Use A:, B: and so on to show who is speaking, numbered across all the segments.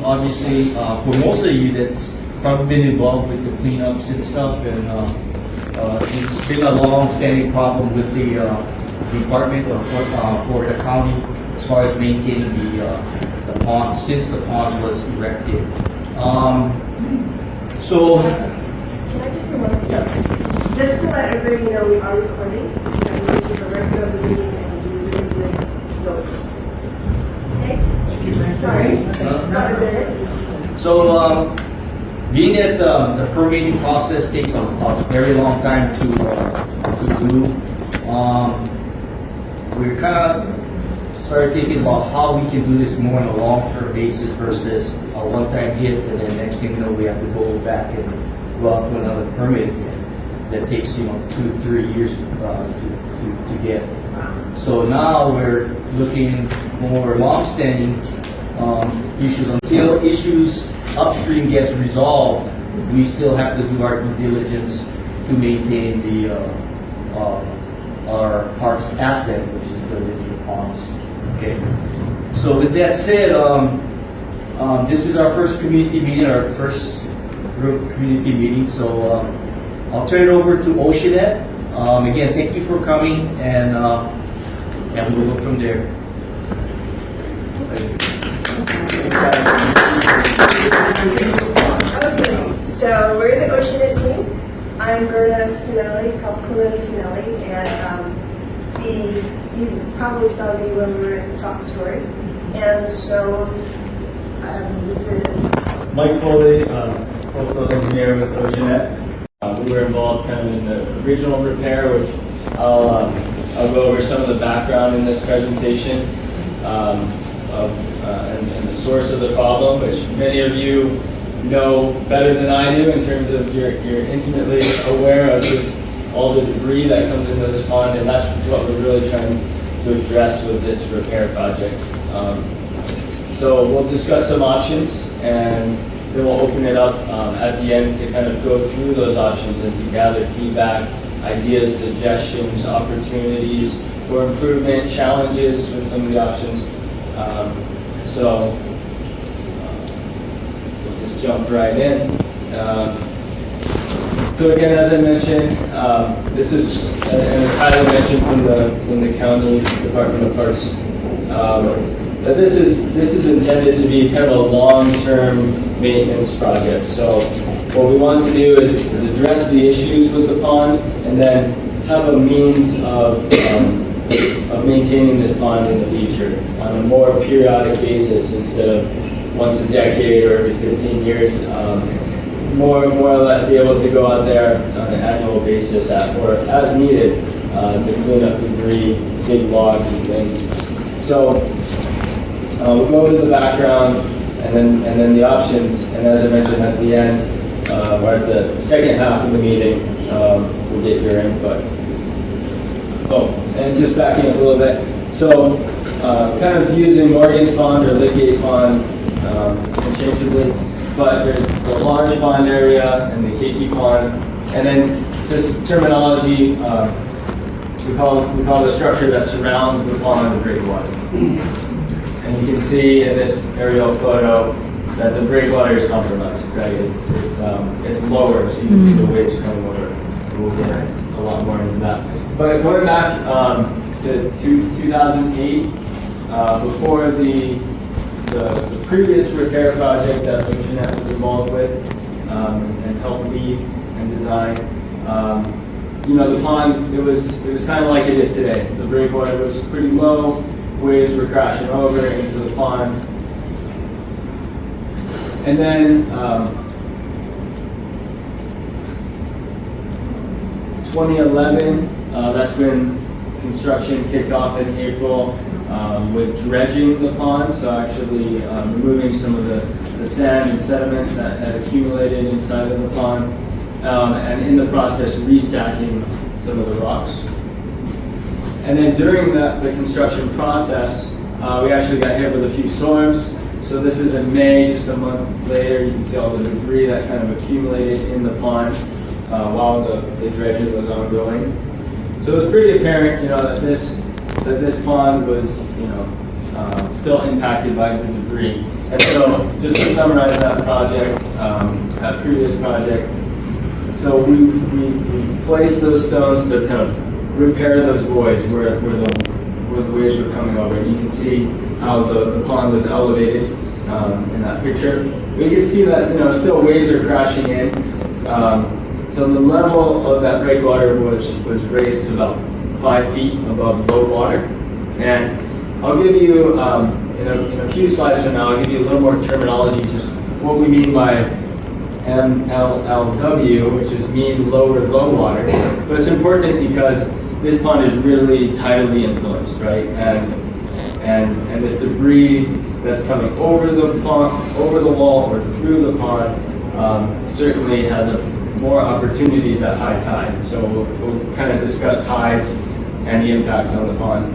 A: obviously, for most of you that's probably been involved with the cleanups and stuff, and it's been a long-standing problem with the department or for the county as far as maintaining the pond since the pond was erected. So,
B: can I just say one thing?
A: yeah.
B: Just to let everybody know, we are recording, so I'm going to keep a record of the meeting and use it with notes. Okay?
A: Thank you.
B: Sorry, not a minute.
A: So, being that the permitting process takes a very long time to do, we're kind of started thinking about how we can do this more on a long-term basis versus a one-time hit, and then next thing you know, we have to go back and go out for another permit that takes 2-3 years to get. So now we're looking more long-standing issues. Until issues upstream gets resolved, we still have to do our due diligence to maintain our park's asset, which is the Lydgate ponds. Okay. So with that said, this is our first community meeting, our first group community meeting. So I'll turn it over to Oceanit. Again, thank you for coming, and we'll go from there.
B: Okay, so we're the Oceanit team. I'm Gerda Sinelli, Kamalani Sinelli, and you probably saw me when we were at the talk story. And so this is
C: Mike Foley, coastal engineer with Oceanit. We were involved kind of in the original repair, which I'll go over some of the background in this presentation and the source of the problem, which many of you know better than I do in terms of you're intimately aware of just all the debris that comes into this pond, and that's what we're really trying to address with this repair project. So we'll discuss some options, and then we'll open it up at the end to kind of go through those options and to gather feedback, ideas, suggestions, opportunities for improvement, challenges with some of the options. So we'll just jump right in. So again, as I mentioned, this is, and as Tyler mentioned from the county Department of Parks, that this is intended to be kind of a long-term maintenance project. So what we want to do is address the issues with the pond, and then have a means of maintaining this pond in the future on a more periodic basis instead of once a decade or every 15 years. More or less be able to go out there on an annual basis or as needed to clean up debris, dig logs and things. So we'll go to the background and then the options, and as I mentioned at the end, or at the second half of the meeting, we'll get your input. Oh, and just backing up a little bit. So kind of using Morgan's Pond or Lydgate Pond interchangeably, but there's the large pond area and the Keiki Pond, and then this terminology we call the structure that surrounds the pond the breakwater. And you can see in this aerial photo that the breakwater is compromised, right? It's lower, so you can see the waves coming over. We'll get a lot more into that. But going back to 2008, before the previous repair project that Oceanit was involved with and helped lead and design, the pond, it was kind of like it is today. The breakwater was pretty low, waves were crashing over into the pond. And then 2011, that's when construction kicked off in April with dredging the pond, so actually removing some of the sand and sediment that had accumulated inside of the pond, and in the process restacking some of the rocks. And then during the construction process, we actually got hit with a few storms. So this is in May, just a month later. You can see all the debris that kind of accumulated in the pond while the dredging was ongoing. So it was pretty apparent, that this pond was, still impacted by the debris. And so just to summarize that project, that previous project, so we placed those stones to kind of repair those voids where the waves were coming over. And you can see how the pond was elevated in that picture. We can see that, still waves are crashing in. So the level of that breakwater was raised to about 5 feet above low water. And I'll give you, in a few slides from now, I'll give you a little more terminology, just what we mean by MLLW, which is mean lower low water. But it's important because this pond is really tidally influenced, right? And this debris that's coming over the pond, over the wall, or through the pond certainly has more opportunities at high tide. So we'll kind of discuss tides and the impacts on the pond.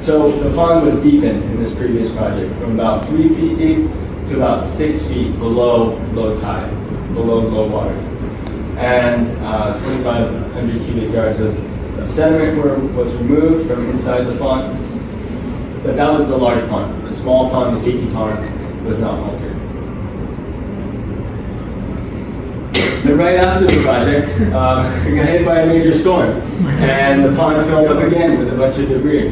C: So the pond was deepened in this previous project from about 3 feet deep to about 6 feet below low tide, below low water. And 2,500 cubic yards of sediment was removed from inside the pond. But that was the large pond. The small pond, the Keiki pond, was not altered. Then right after the project, we got hit by a major storm, and the pond filled up again with a bunch of debris.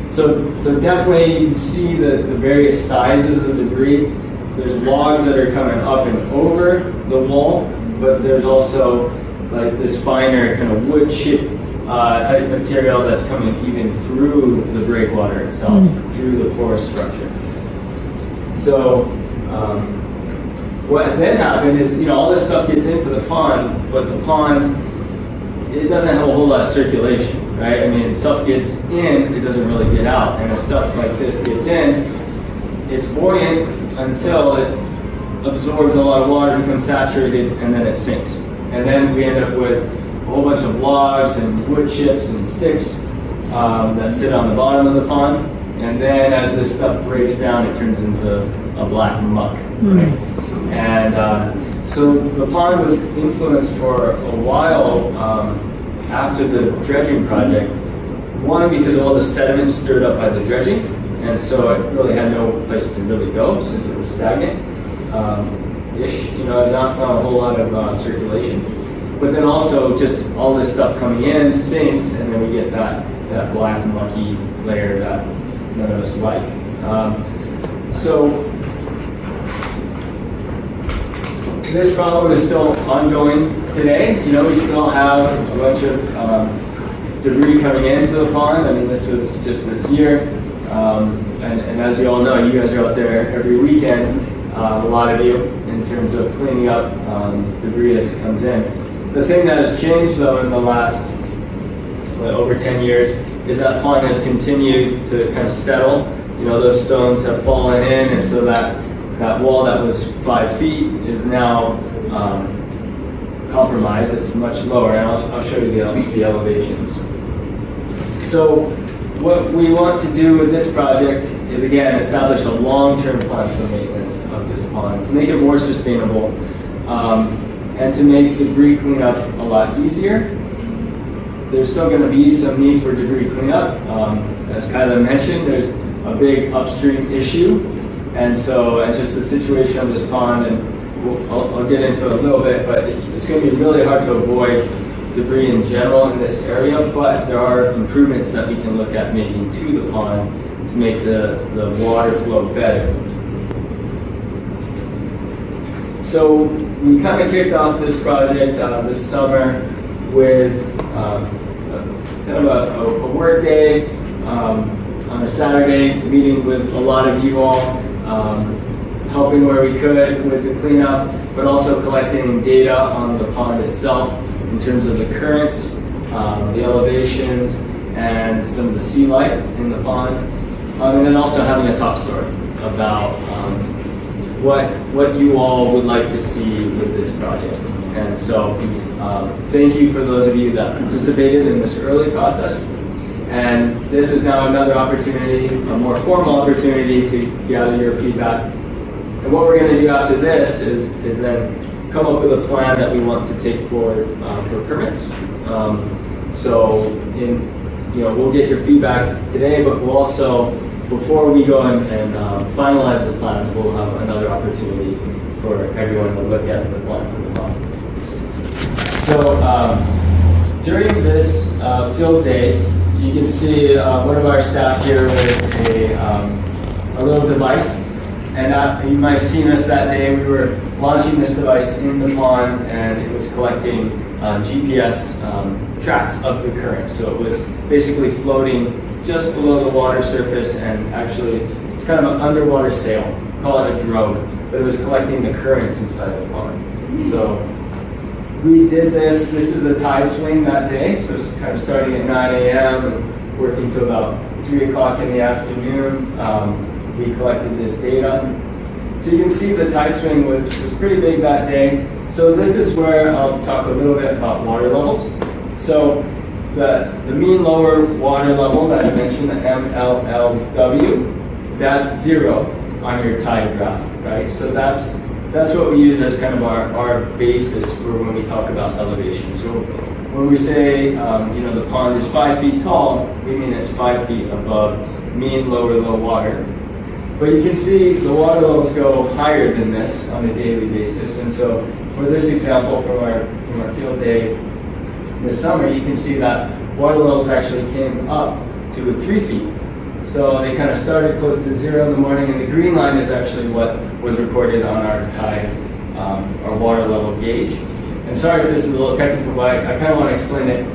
C: So definitely you can see the various sizes of debris. There's logs that are coming up and over the wall, but there's also like this finer kind of wood chip type material that's coming even through the breakwater itself, through the porous structure. So what then happened is, all this stuff gets into the pond, but the pond, it doesn't have a whole lot of circulation, right? I mean, stuff gets in, it doesn't really get out. And if stuff like this gets in, it's buoyant until it absorbs a lot of water, becomes saturated, and then it sinks. And then we end up with a whole bunch of logs and wood chips and sticks that sit on the bottom of the pond. And then as this stuff breaks down, it turns into a black muck. Right? And so the pond was influenced for a while after the dredging project. One, because all the sediment stirred up by the dredging, and so it really had no place to really go since it was stagnant. Not a whole lot of circulation. But then also just all this stuff coming in sinks, and then we get that black mucky layer that none of us like. So this problem is still ongoing today. We still have a bunch of debris coming into the pond. I mean, this was just this year. And as you all know, you guys are out there every weekend, a lot of you, in terms of cleaning up debris as it comes in. The thing that has changed, though, in the last over 10 years is that pond has continued to kind of settle. Those stones have fallen in, and so that wall that was 5 feet is now compromised. It's much lower, and I'll show you the elevations. So what we want to do with this project is, again, establish a long-term plan for maintenance of this pond to make it more sustainable and to make debris cleanup a lot easier. There's still going to be some need for debris cleanup. As Kyla mentioned, there's a big upstream issue. And so, and just the situation of this pond, and I'll get into it a little bit, but it's going to be really hard to avoid debris in general in this area, but there are improvements that we can look at making to the pond to make the water flow better. So we kind of kicked off this project this summer with kind of a work day on a Saturday, meeting with a lot of you all, helping where we could with the cleanup, but also collecting data on the pond itself in terms of the currents, the elevations, and some of the sea life in the pond, and then also having a talk story about what you all would like to see with this project. And so thank you for those of you that participated in this early process. And this is now another opportunity, a more formal opportunity to gather your feedback. And what we're going to do after this is then come up with a plan that we want to take forward for permits. So we'll get your feedback today, but we'll also, before we go and finalize the plans, we'll have another opportunity for everyone to look at the plan for the pond. So during this field day, you can see one of our staff here with a little device. And you might have seen us that day. We were launching this device in the pond, and it was collecting GPS tracks of the current. So it was basically floating just below the water surface, and actually it's kind of an underwater sail. Call it a drone, but it was collecting the currents inside the pond. So we did this. This is the tide swing that day. So it's kind of starting at 9 a.m. and working till about 3 o'clock in the afternoon. We collected this data. So you can see the tide swing was pretty big that day. So this is where I'll talk a little bit about water levels. So the mean lower water level that I mentioned, the MLLW, that's 0 on your tide graph, right? So that's what we use as kind of our basis for when we talk about elevation. So when we say, the pond is 5 feet tall, we mean it's 5 feet above mean lower low water. But you can see the water levels go higher than this on a daily basis. And so for this example from our field day this summer, you can see that water levels actually came up to 3 feet. So they kind of started close to 0 in the morning, and the green line is actually what was recorded on our tide, our water level gauge. And sorry if this is a little technical, but I kind of want to explain it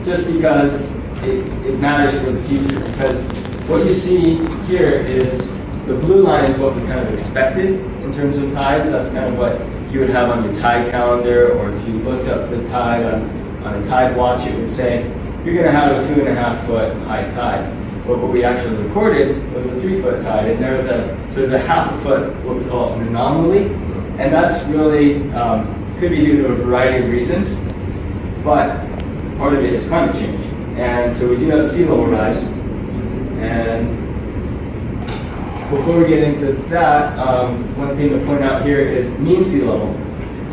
C: just because it matters for the future. Because what you see here is the blue line is what we kind of expected in terms of tides. That's kind of what you would have on your tide calendar, or if you looked up the tide on a tide watch, it would say you're going to have a 2.5 foot high tide. But what we actually recorded was a 3 foot tide, and there's a 1/2 foot, what we call an anomaly, and that's really could be due to a variety of reasons, but part of it is climate change. And so we do have sea level rise. And before we get into that, one thing to point out here is mean sea level.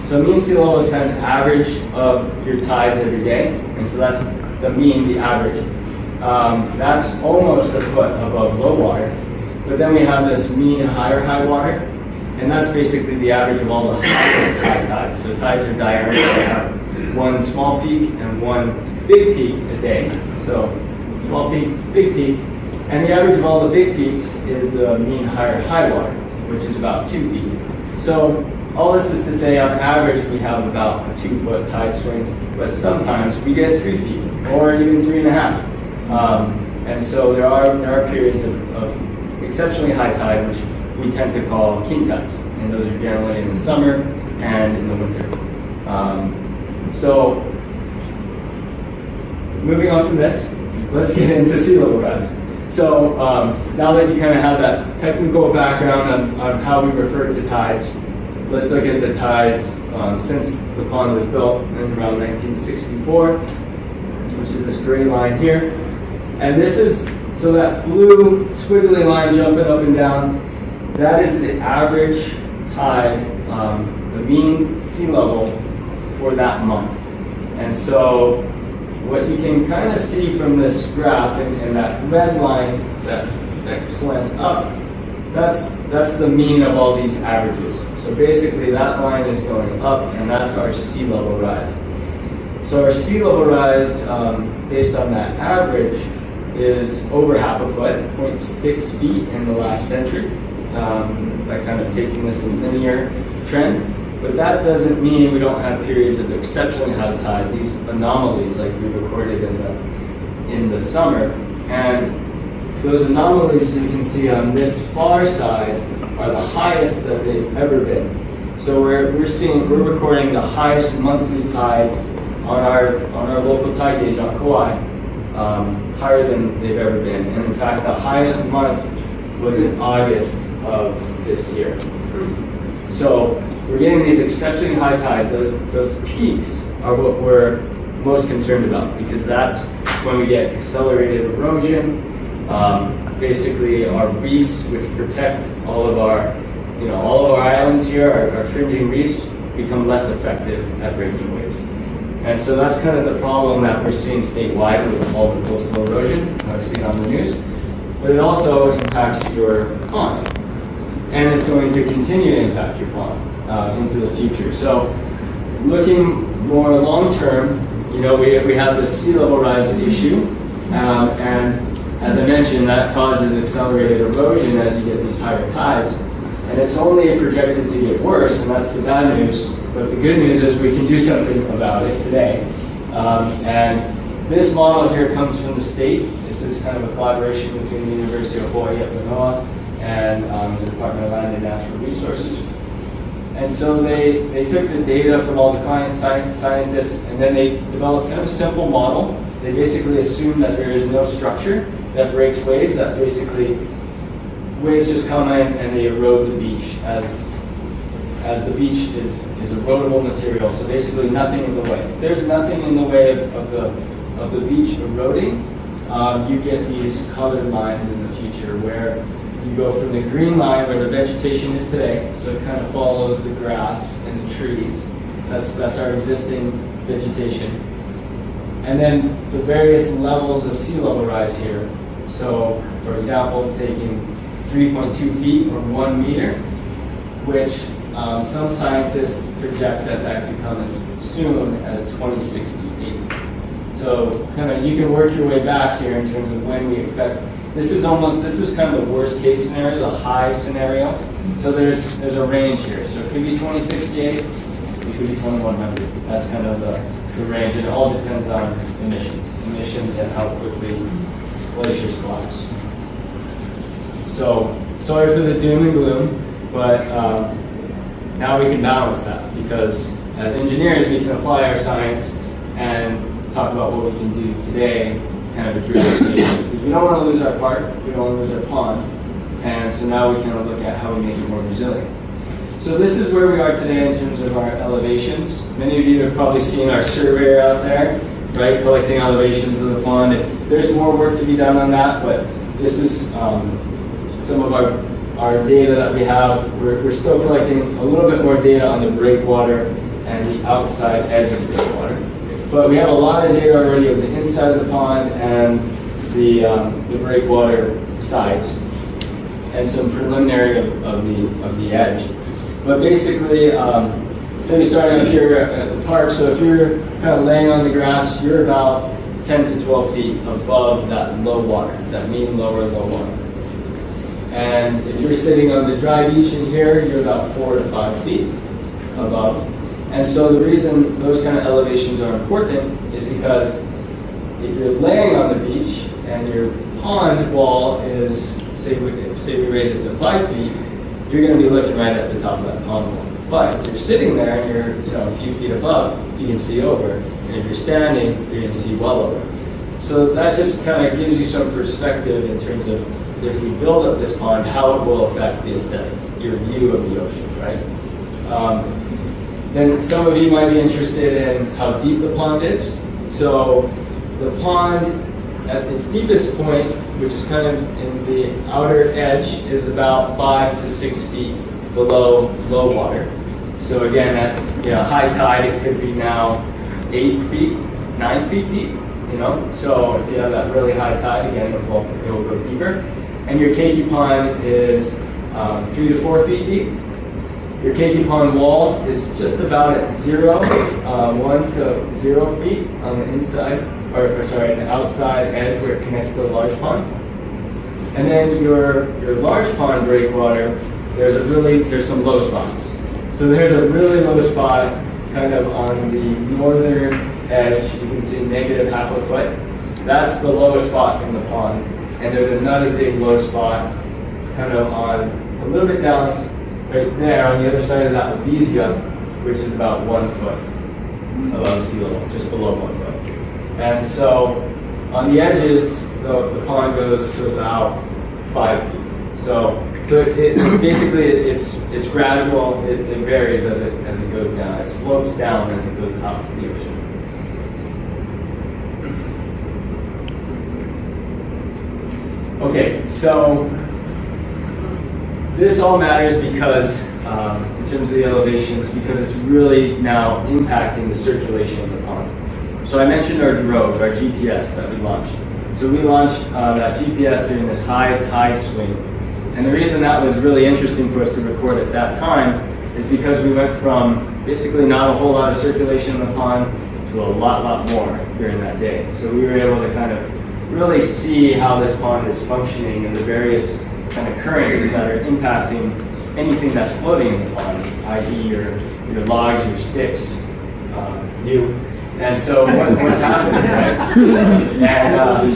C: So mean sea level is kind of the average of your tides every day, and so that's the mean, the average. That's almost a foot above low water. But then we have this mean higher high water, and that's basically the average of all the highest high tides. So tides are diurnal. They have one small peak and one big peak a day. So small peak, big peak. And the average of all the big peaks is the mean higher high water, which is about 2 feet. So all this is to say, on average, we have about a 2 foot tide swing, but sometimes we get 3 feet or even 3.5. And so there are periods of exceptionally high tide, which we tend to call king tides, and those are generally in the summer and in the winter. So moving on from this, let's get into sea level rise. So now that you kind of have that technical background on how we refer to tides, let's look at the tides since the pond was built in around 1964, which is this gray line here. And this is, so that blue squiggly line jumping up and down, that is the average tide, the mean sea level for that month. And so what you can kind of see from this graph, and that red line that slants up, that's the mean of all these averages. So basically that line is going up, and that's our sea level rise. So our sea level rise, based on that average, is over 1/2 foot, 0.6 feet in the last century, by kind of taking this linear trend. But that doesn't mean we don't have periods of exceptionally high tide, these anomalies like we recorded in the summer. And those anomalies you can see on this far side are the highest that they've ever been. So we're recording the highest monthly tides on our local tide gauge on Kauai, higher than they've ever been. And in fact, the highest month was in August of this year. So we're getting these exceptionally high tides. Those peaks are what we're most concerned about, because that's when we get accelerated erosion. Basically, our reefs, which protect all of our islands here, our fringing reefs, become less effective at breaking waves. And so that's kind of the problem that we're seeing statewide with all the coastal erosion, I've seen on the news. But it also impacts your pond. And it's going to continue to impact your pond into the future. So looking more long-term, you know, we have the sea level rise issue. And as I mentioned, that causes accelerated erosion as you get these higher tides. And it's only projected to get worse, and that's the bad news. But the good news is we can do something about it today. And this model here comes from the state. This is kind of a collaboration between the University of Hawaii at Manoa and the Department of Land and Natural Resources. And so they took the data from all the client scientists, and then they developed kind of a simple model. They basically assume that there is no structure that breaks waves, that basically waves just come in and they erode the beach as the beach is erodible material, so basically nothing in the way. If there's nothing in the way of the beach eroding, you get these colored lines in the future where you go from the green line where the vegetation is today, so it kind of follows the grass and the trees. That's our existing vegetation. And then the various levels of sea level rise here. So, for example, taking 3.2 feet or 1 meter, which some scientists project that could come as soon as 2068. So kind of you can work your way back here in terms of when we expect. This is kind of the worst case scenario, the high scenario. So there's a range here. So it could be 2068, it could be 2100. That's kind of the range. And it all depends on emissions and how quickly glaciers collapse. So sorry for the doom and gloom, but now we can balance that, because as engineers we can apply our science and talk about what we can do today, kind of address the issue. We don't want to lose our park, we don't want to lose our pond, and so now we can look at how we make it more resilient. So this is where we are today in terms of our elevations. Many of you have probably seen our surveyor out there, right, collecting elevations of the pond. There's more work to be done on that, but this is some of our data that we have. We're still collecting a little bit more data on the breakwater and the outside edge of the breakwater. But we have a lot of data already of the inside of the pond and the breakwater sides, and some preliminary of the edge. But basically, maybe starting up here at the park, so if you're kind of laying on the grass, you're about 10 to 12 feet above that low water, that mean low water. And if you're sitting on the dry beach in here, you're about 4 to 5 feet above. And so the reason those kind of elevations are important is because if you're laying on the beach and your pond wall is, say we raise it to 5 feet, you're going to be looking right at the top of that pond wall. But if you're sitting there and you're a few feet above, you can see over. And if you're standing, you're going to see well over. So that just kind of gives you some perspective in terms of if we build up this pond, how it will affect the aesthetics, your view of the ocean, right? Then some of you might be interested in how deep the pond is. So the pond at its deepest point, which is kind of in the outer edge, is about 5 to 6 feet below low water. So again, at high tide, it could be now 8 feet, 9 feet deep. So if you have that really high tide, again, it will go deeper. And your keiki pond is 3 to 4 feet deep. Your keiki pond wall is just about at 1 to 0 feet on the inside, the outside edge where it connects to the large pond. And then your large pond breakwater, there's some low spots. So there's a really low spot kind of on the northern edge. You can see negative half a foot. That's the lowest spot in the pond. And there's another big low spot kind of on a little bit down right there on the other side of that Babesia, which is about 1 foot above sea level, just below 1 foot. And so on the edges, the pond goes to about 5 feet. So it basically it's gradual. It varies as it goes down. It slopes down as it goes out to the ocean. Okay, so this all matters because in terms of the elevations because it's really now impacting the circulation of the pond. So I mentioned our drogue, our GPS that we launched. So we launched that GPS during this high tide swing. And the reason that was really interesting for us to record at that time is because we went from basically not a whole lot of circulation in the pond to a lot more during that day. So we were able to kind of really see how this pond is functioning and the various kind of currents that are impacting anything that's floating in the pond, i.e. your logs, your sticks, you. And so what's happening, right?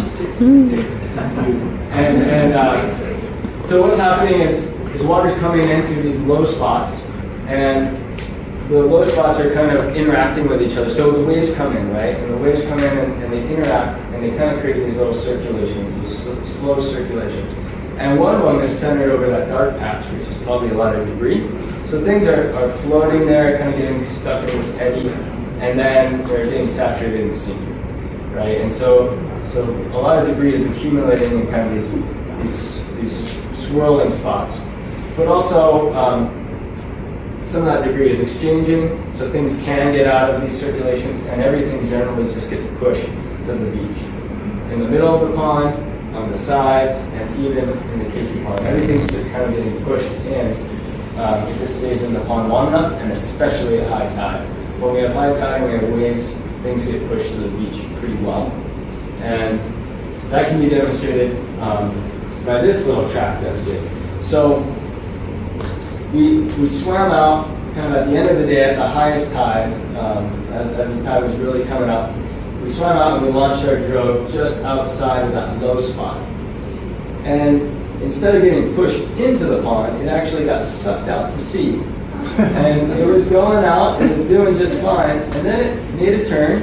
C: So what's happening is water's coming in through these low spots, and the low spots are kind of interacting with each other. So the waves come in, right? And the waves come in and they interact, and they kind of create these little circulations, these slow circulations. And one of them is centered over that dark patch, which is probably a lot of debris. So things are floating there, kind of getting stuck in this eddy, and then they're getting saturated in sink, right? And so a lot of debris is accumulating in kind of these swirling spots. But also, some of that debris is exchanging, so things can get out of these circulations, and everything generally just gets pushed to the beach. In the middle of the pond, on the sides, and even in the keiki pond. Everything's just kind of getting pushed in if it stays in the pond long enough, and especially at high tide. When we have high tide and we have waves, things get pushed to the beach pretty well. And that can be demonstrated by this little track that we did. So we swam out kind of at the end of the day at the highest tide, as the tide was really coming up. We swam out and we launched our drogue just outside of that low spot. And instead of getting pushed into the pond, it actually got sucked out to sea. And it was going out and it's doing just fine. And then it made a turn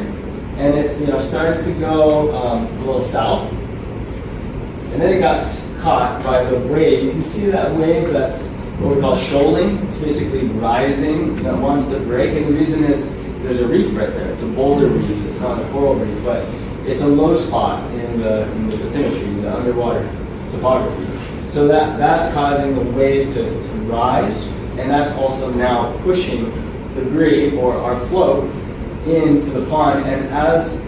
C: and it started to go a little south. And then it got caught by the wave. You can see that wave that's what we call shoaling. It's basically rising and it wants to break. And the reason is there's a reef right there. It's a boulder reef. It's not a coral reef, but it's a low spot in the bathymetry, the underwater topography. So that's causing the wave to rise, and that's also now pushing debris or our float into the pond. And as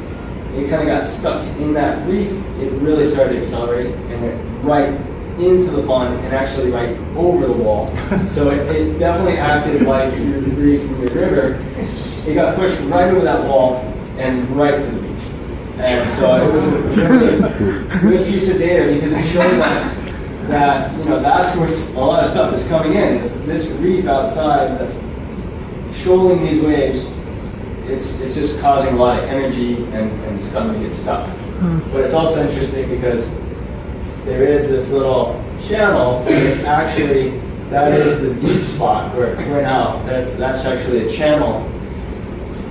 C: it kind of got stuck in that reef, it really started to accelerate and went right into the pond and actually right over the wall. So it definitely acted like your debris from your river. It got pushed right over that wall and right to the beach. And so it was a really good piece of data because it shows us that that's where a lot of stuff is coming in. It's this reef outside that's shoaling these waves. It's just causing a lot of energy and stuff to get stuck. But it's also interesting because there is this little channel, and it's actually, that is the deep spot where it went out. That's actually a channel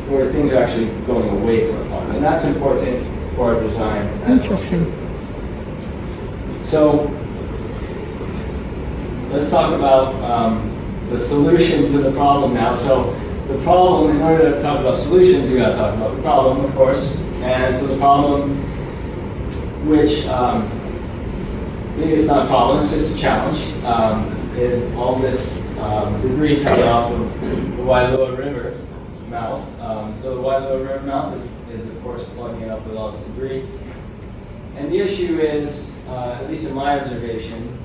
C: where things are actually going away from the pond. And that's important for our design.
D: Interesting.
C: So let's talk about the solution to the problem now. So the problem, in order to talk about solutions, we got to talk about the problem, of course. And so the problem, which maybe it's not a problem, it's just a challenge, is all this debris coming off of the Wailoa River mouth. So the Wailoa River mouth is of course plugging it up with all its debris. And the issue is, at least in my observation,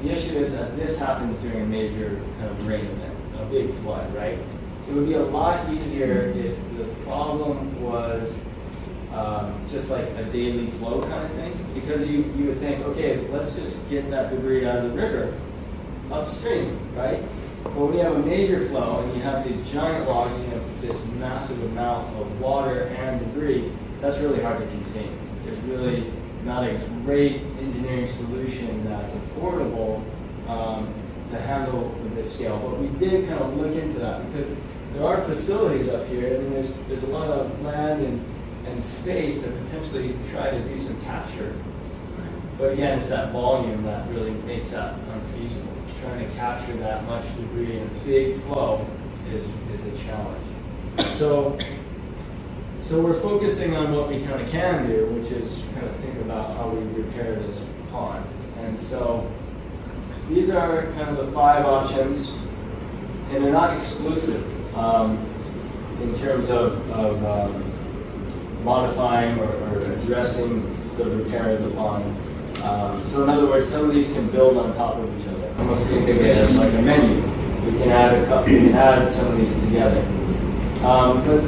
C: the issue is that this happens during a major kind of rain event, a big flood, right? It would be a lot easier if the problem was just like a daily flow kind of thing, because you would think, okay, let's just get that debris out of the river upstream, right? But when you have a major flow and you have these giant logs, you have this massive amount of water and debris, that's really hard to contain. It's really not a great engineering solution that's affordable to handle this scale. But we did kind of look into that because there are facilities up here. I mean, there's a lot of land and space to potentially try to do some capture. But again, it's that volume that really makes that unfeasible. Trying to capture that much debris in a big flow is a challenge. So we're focusing on what we kind of can do, which is kind of think about how we repair this pond. And so these are kind of the 5 options, and they're not exclusive in terms of modifying or addressing the repair of the pond. So in other words, some of these can build on top of each other. Almost think of it as like a menu. We can add some of these together. But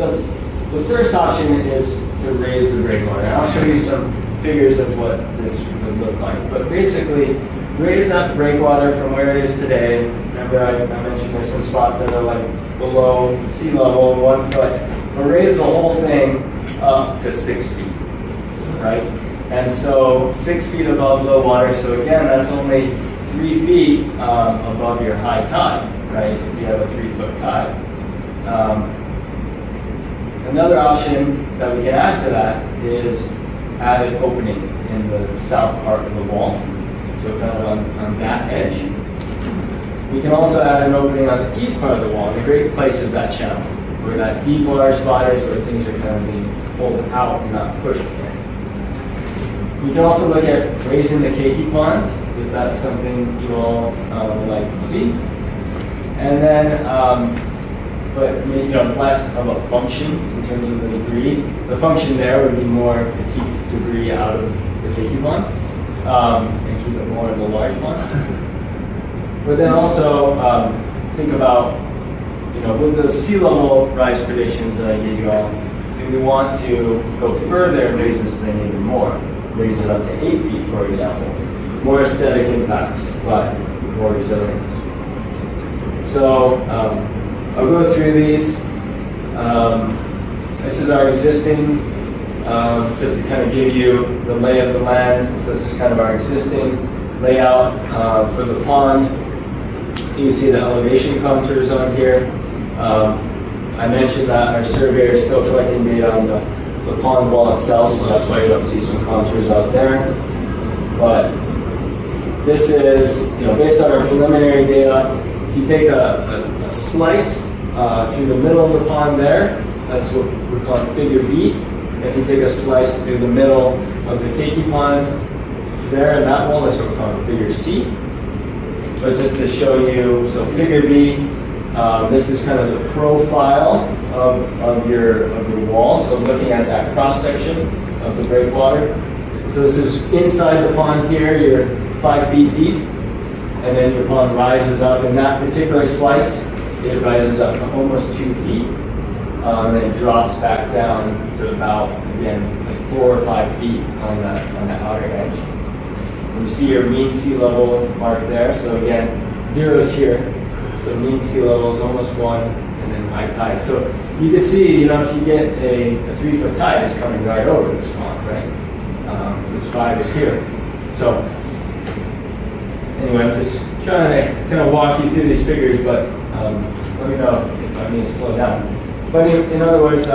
C: the first option is to raise the breakwater. I'll show you some figures of what this would look like. But basically, raise that breakwater from where it is today. Remember, I mentioned there's some spots that are like below sea level, 1 foot. But raise the whole thing up to 6 feet, right? And so 6 feet above low water. So again, that's only 3 feet above your high tide, right? If you have a 3-foot tide. Another option that we can add to that is add an opening in the south part of the wall. So kind of on that edge. We can also add an opening on the east part of the wall. And a great place is that channel, where that deep water spot is, where things are kind of being pulled out and not pushed in. We can also look at raising the keiki pond, if that's something you all would like to see. And then, but less of a function in terms of the debris. The function there would be more to keep debris out of the keiki pond and keep it more in the large pond. But then also think about, with the sea level rise predictions that I gave you all, do we want to go further and raise this thing even more? Raise it up to 8 feet, for example. More aesthetic impacts, but more resilience. So I'll go through these. This is our existing, just to kind of give you the lay of the land. So this is kind of our existing layout for the pond. You can see the elevation contours on here. I mentioned that our surveyor is still collecting data on the pond wall itself, so that's why you don't see some contours out there. But this is, based on our preliminary data, if you take a slice through the middle of the pond there, that's what we're calling figure B. If you take a slice through the middle of the keiki pond there in that wall, that's what we're calling figure C. But just to show you, so figure B, this is kind of the profile of your wall. So looking at that cross section of the breakwater. So this is inside the pond here. You're 5 feet deep, and then your pond rises up. In that particular slice, it rises up to almost 2 feet, and then it drops back down to about, again, like 4 or 5 feet on the outer edge. And you see your mean sea level mark there. So again, 0 is here. So mean sea level is almost 1, and then high tide. So you can see, if you get a 3-foot tide, it's coming right over this pond, right? This 5 is here. So anyway, I'm just trying to kind of walk you through these figures, but let me know if I need to slow down. But in other words,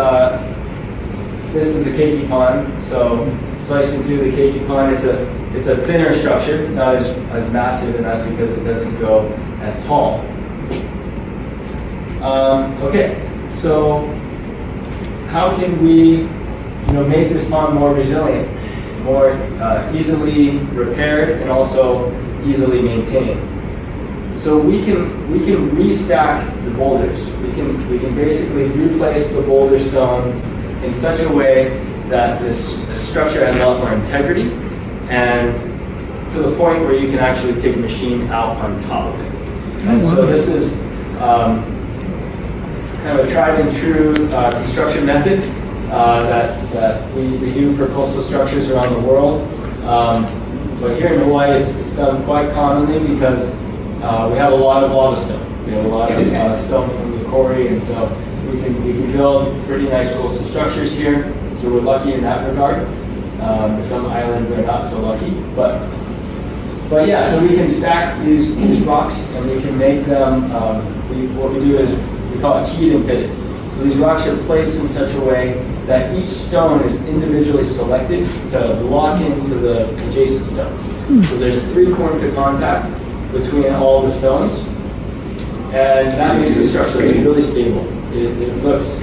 C: this is the keiki pond. So slicing through the keiki pond, it's a thinner structure, not as massive, and that's because it doesn't go as tall. Okay, so how can we, make this pond more resilient, more easily repaired, and also easily maintained? So we can restack the boulders. We can basically replace the boulder stone in such a way that this structure has a lot more integrity, and to the point where you can actually take a machine out on top of it. And so this is kind of a tried and true construction method that we do for coastal structures around the world. But here in Hawaii, it's done quite commonly because we have a lot of lava stone. We have a lot of stone from the quarry, and so we can build pretty nice coastal structures here. So we're lucky in that regard. Some islands are not so lucky, but yeah. So we can stack these rocks, and we can make them. What we do is we call it keyed and fitted. So these rocks are placed in such a way that each stone is individually selected to lock into the adjacent stones. So there's 3 points of contact between all the stones, and that makes the structure really stable. It looks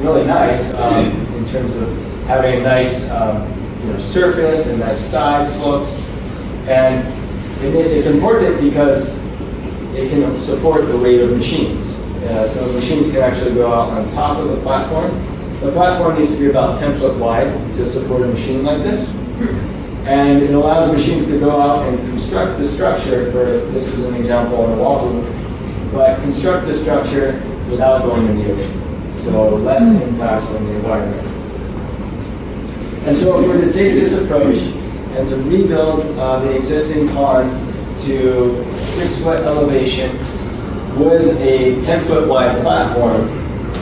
C: really nice in terms of having a nice surface and nice side slopes. And And it's important because it can support the weight of machines. So machines can actually go out on top of the platform. The platform needs to be about 10 foot wide to support a machine like this. And it allows machines to go out and construct the structure for, this is an example on Oahu, but construct the structure without going in the ocean. So less impacts on the environment. And so if we're to take this approach and to rebuild the existing pond to 6 foot elevation with a 10 foot wide platform,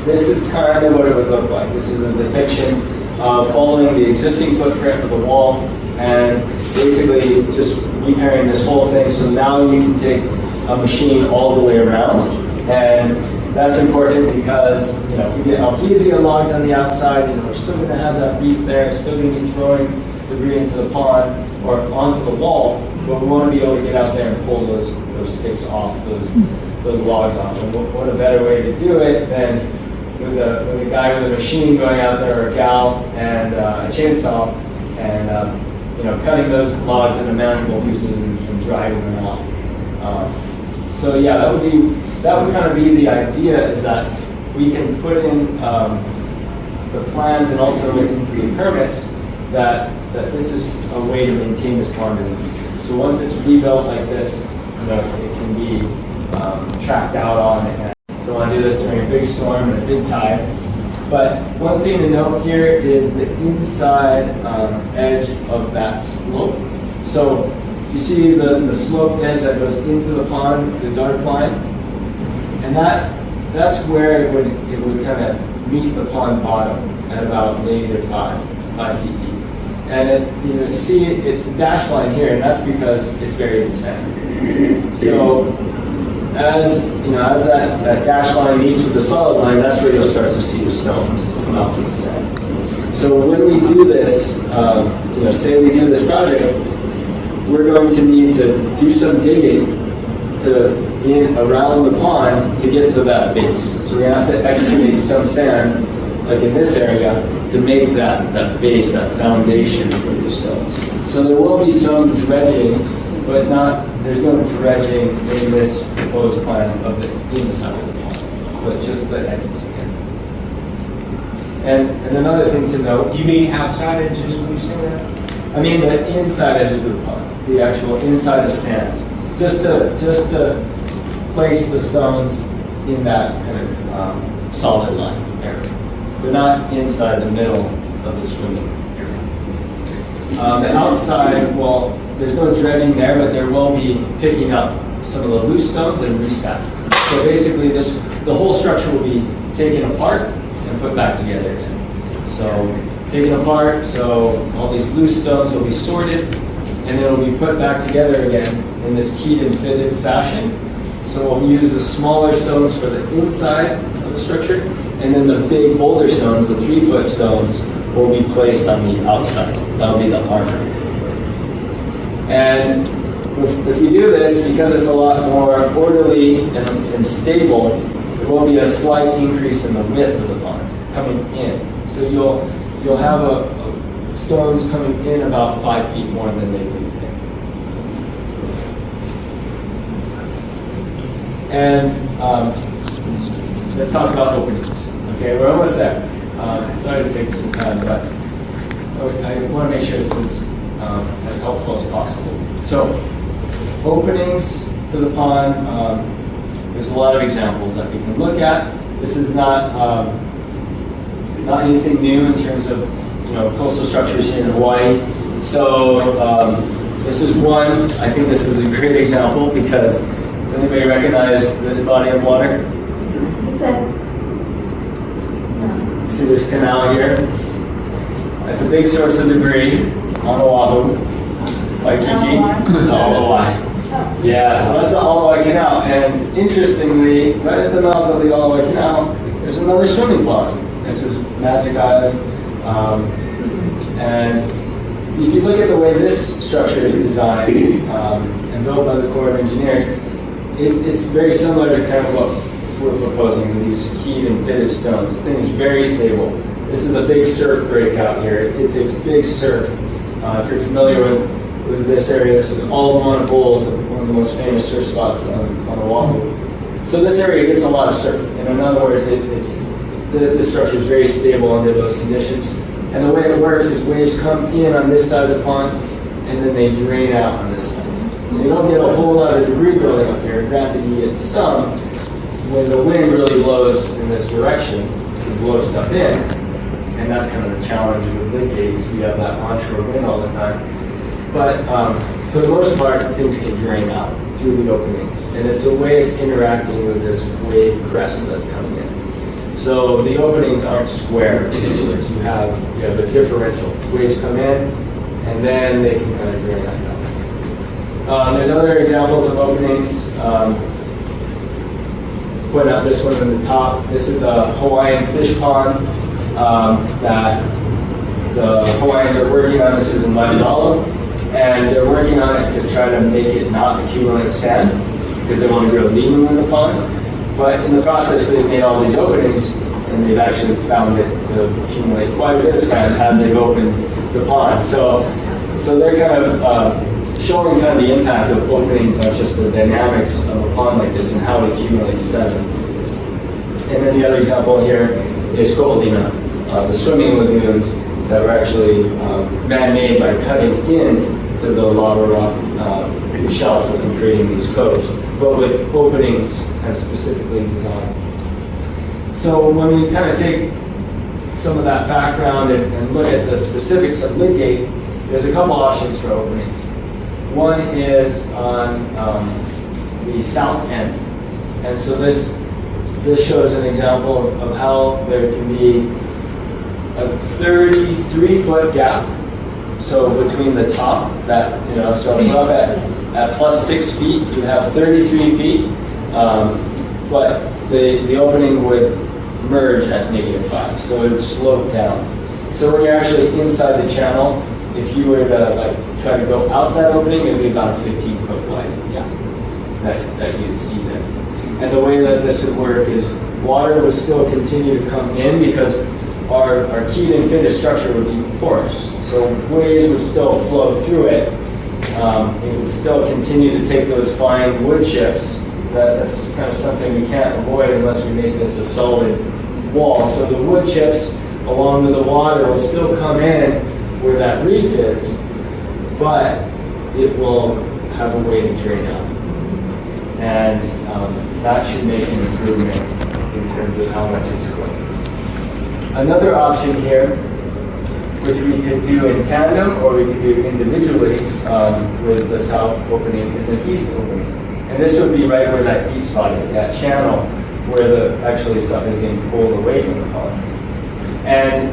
C: this is kind of what it would look like. This is a depiction of following the existing footprint of the wall and basically just repairing this whole thing. So now you can take a machine all the way around. And that's important because, if we get alpesia logs on the outside, we're still going to have that reef there, it's still going to be throwing debris into the pond or onto the wall, but we want to be able to get out there and pull those sticks off, those logs off. And what a better way to do it than with a guy with a machine going out there, or a gal and a chainsaw, and cutting those logs into manageable pieces and driving them off. So yeah, that would kind of be the idea, is that we can put in the plans and also into the permits that this is a way to maintain this pond in the future. So once it's rebuilt like this, it can be tracked out on, and we want to do this during a big storm and a big tide. But one thing to note here is the inside edge of that slope. So you see the sloped edge that goes into the pond, the dark line, and that's where it would kind of meet the pond bottom at about -5 feet deep. And you see it's the dash line here, and that's because it's buried in sand. So as that dash line meets with the solid line, that's where you'll start to see the stones come out from the sand. So when we do this, say we do this project, we're going to need to do some digging around the pond to get to that base. So we have to excavate some sand, like in this area, to make that base, that foundation for the stones. So there will be some dredging, but there's no dredging in this proposed plan of the inside of the pond, but just the edges again. And another thing to note.
D: You mean outside edges when you say that?
C: I mean the inside edges of the pond, the actual inside of sand. Just to place the stones in that kind of solid line area. They're not inside the middle of the swimming area. The outside, well, there's no dredging there, but there will be picking up some of the loose stones and restacking. So basically the whole structure will be taken apart and put back together again. So taken apart, so all these loose stones will be sorted, and then it will be put back together again in this keyed and fitted fashion. So we'll use the smaller stones for the inside of the structure, and then the big boulder stones, the 3 foot stones, will be placed on the outside. That'll be the armor. And if we do this, because it's a lot more orderly and stable, there will be a slight increase in the width of the pond coming in. So you'll have stones coming in about 5 feet more than they do today. And let's talk about openings. Okay, we're almost there. Sorry to take some time, but I want to make sure this is as helpful as possible. So, openings to the pond, there's a lot of examples that we can look at. This is not anything new in terms of coastal structures here in Hawaii. So this is one. I think this is a great example because does anybody recognize this body of water?
B: What's that?
C: See this canal here? That's a big source of debris on Oahu, Waikiki, the Aloha. Yeah, so that's the Aloha Canal. And interestingly, right at the mouth of the Aloha Canal, there's another swimming pond. This is Magic Island. And if you look at the way this structure is designed and built by the Corps of Engineers, it's very similar to kind of what we're proposing with these keyed and fitted stones. This thing is very stable. This is a big surf breakout here. It takes big surf. If you're familiar with with this area. This is all one holes, one of the most famous surf spots on Oahu. So this area gets a lot of surf, and in other words, the structure is very stable under those conditions. And the way it works is waves come in on this side of the pond, and then they drain out on this side. So you don't get a whole lot of debris building up here. Granted, you get some. When the wind really blows in this direction, it can blow stuff in, and that's kind of the challenge with Lydgate, is you have that onshore wind all the time. But for the most part, things can drain out through the openings, and it's the way it's interacting with this wave crest that's coming in. So the openings aren't square. You have a differential. Waves come in, and then they can kind of drain out. There's other examples of openings. Point out this one in the top. This is a Hawaiian fish pond that the Hawaiians are working on. This is in Lydgate, and they're working on it to try to make it not accumulate sand because they want to grow limu in the pond. But in the process, they've made all these openings, and they've actually found it to accumulate quite a bit of sand as they've opened the pond. So they're kind of showing kind of the impact of openings on just the dynamics of a pond like this and how it accumulates sediment. And then the other example here is Ko'olina, the swimming lagoons that were actually man-made by cutting into the lava rock shelf and creating these coves, but with openings kind of specifically designed. So when we kind of take some of that background and look at the specifics of Lydgate, there's a couple options for openings. One is on the south end, and so this shows an example of how there can be a 33-foot gap. So between the top, so up at plus 6 feet, you have 33 feet, but the opening would merge at -5, so it would slope down. So when you're actually inside the channel, if you were to try to go out that opening, it would be about a 15-foot wide gap that you'd see there. And the way that this would work is water would still continue to come in because our keyed and finished structure would be porous. So waves would still flow through it. It would still continue to take those fine wood chips. That's kind of something we can't avoid unless we make this a solid wall. So the wood chips along with the water will still come in where that reef is, but it will have a way to drain out. And that should make an improvement in terms of how much it's going. Another option here, which we could do in tandem or we could do individually with the south opening, is an east opening. And this would be right where that deep spot is, that channel where the actually stuff is getting pulled away from the pond. And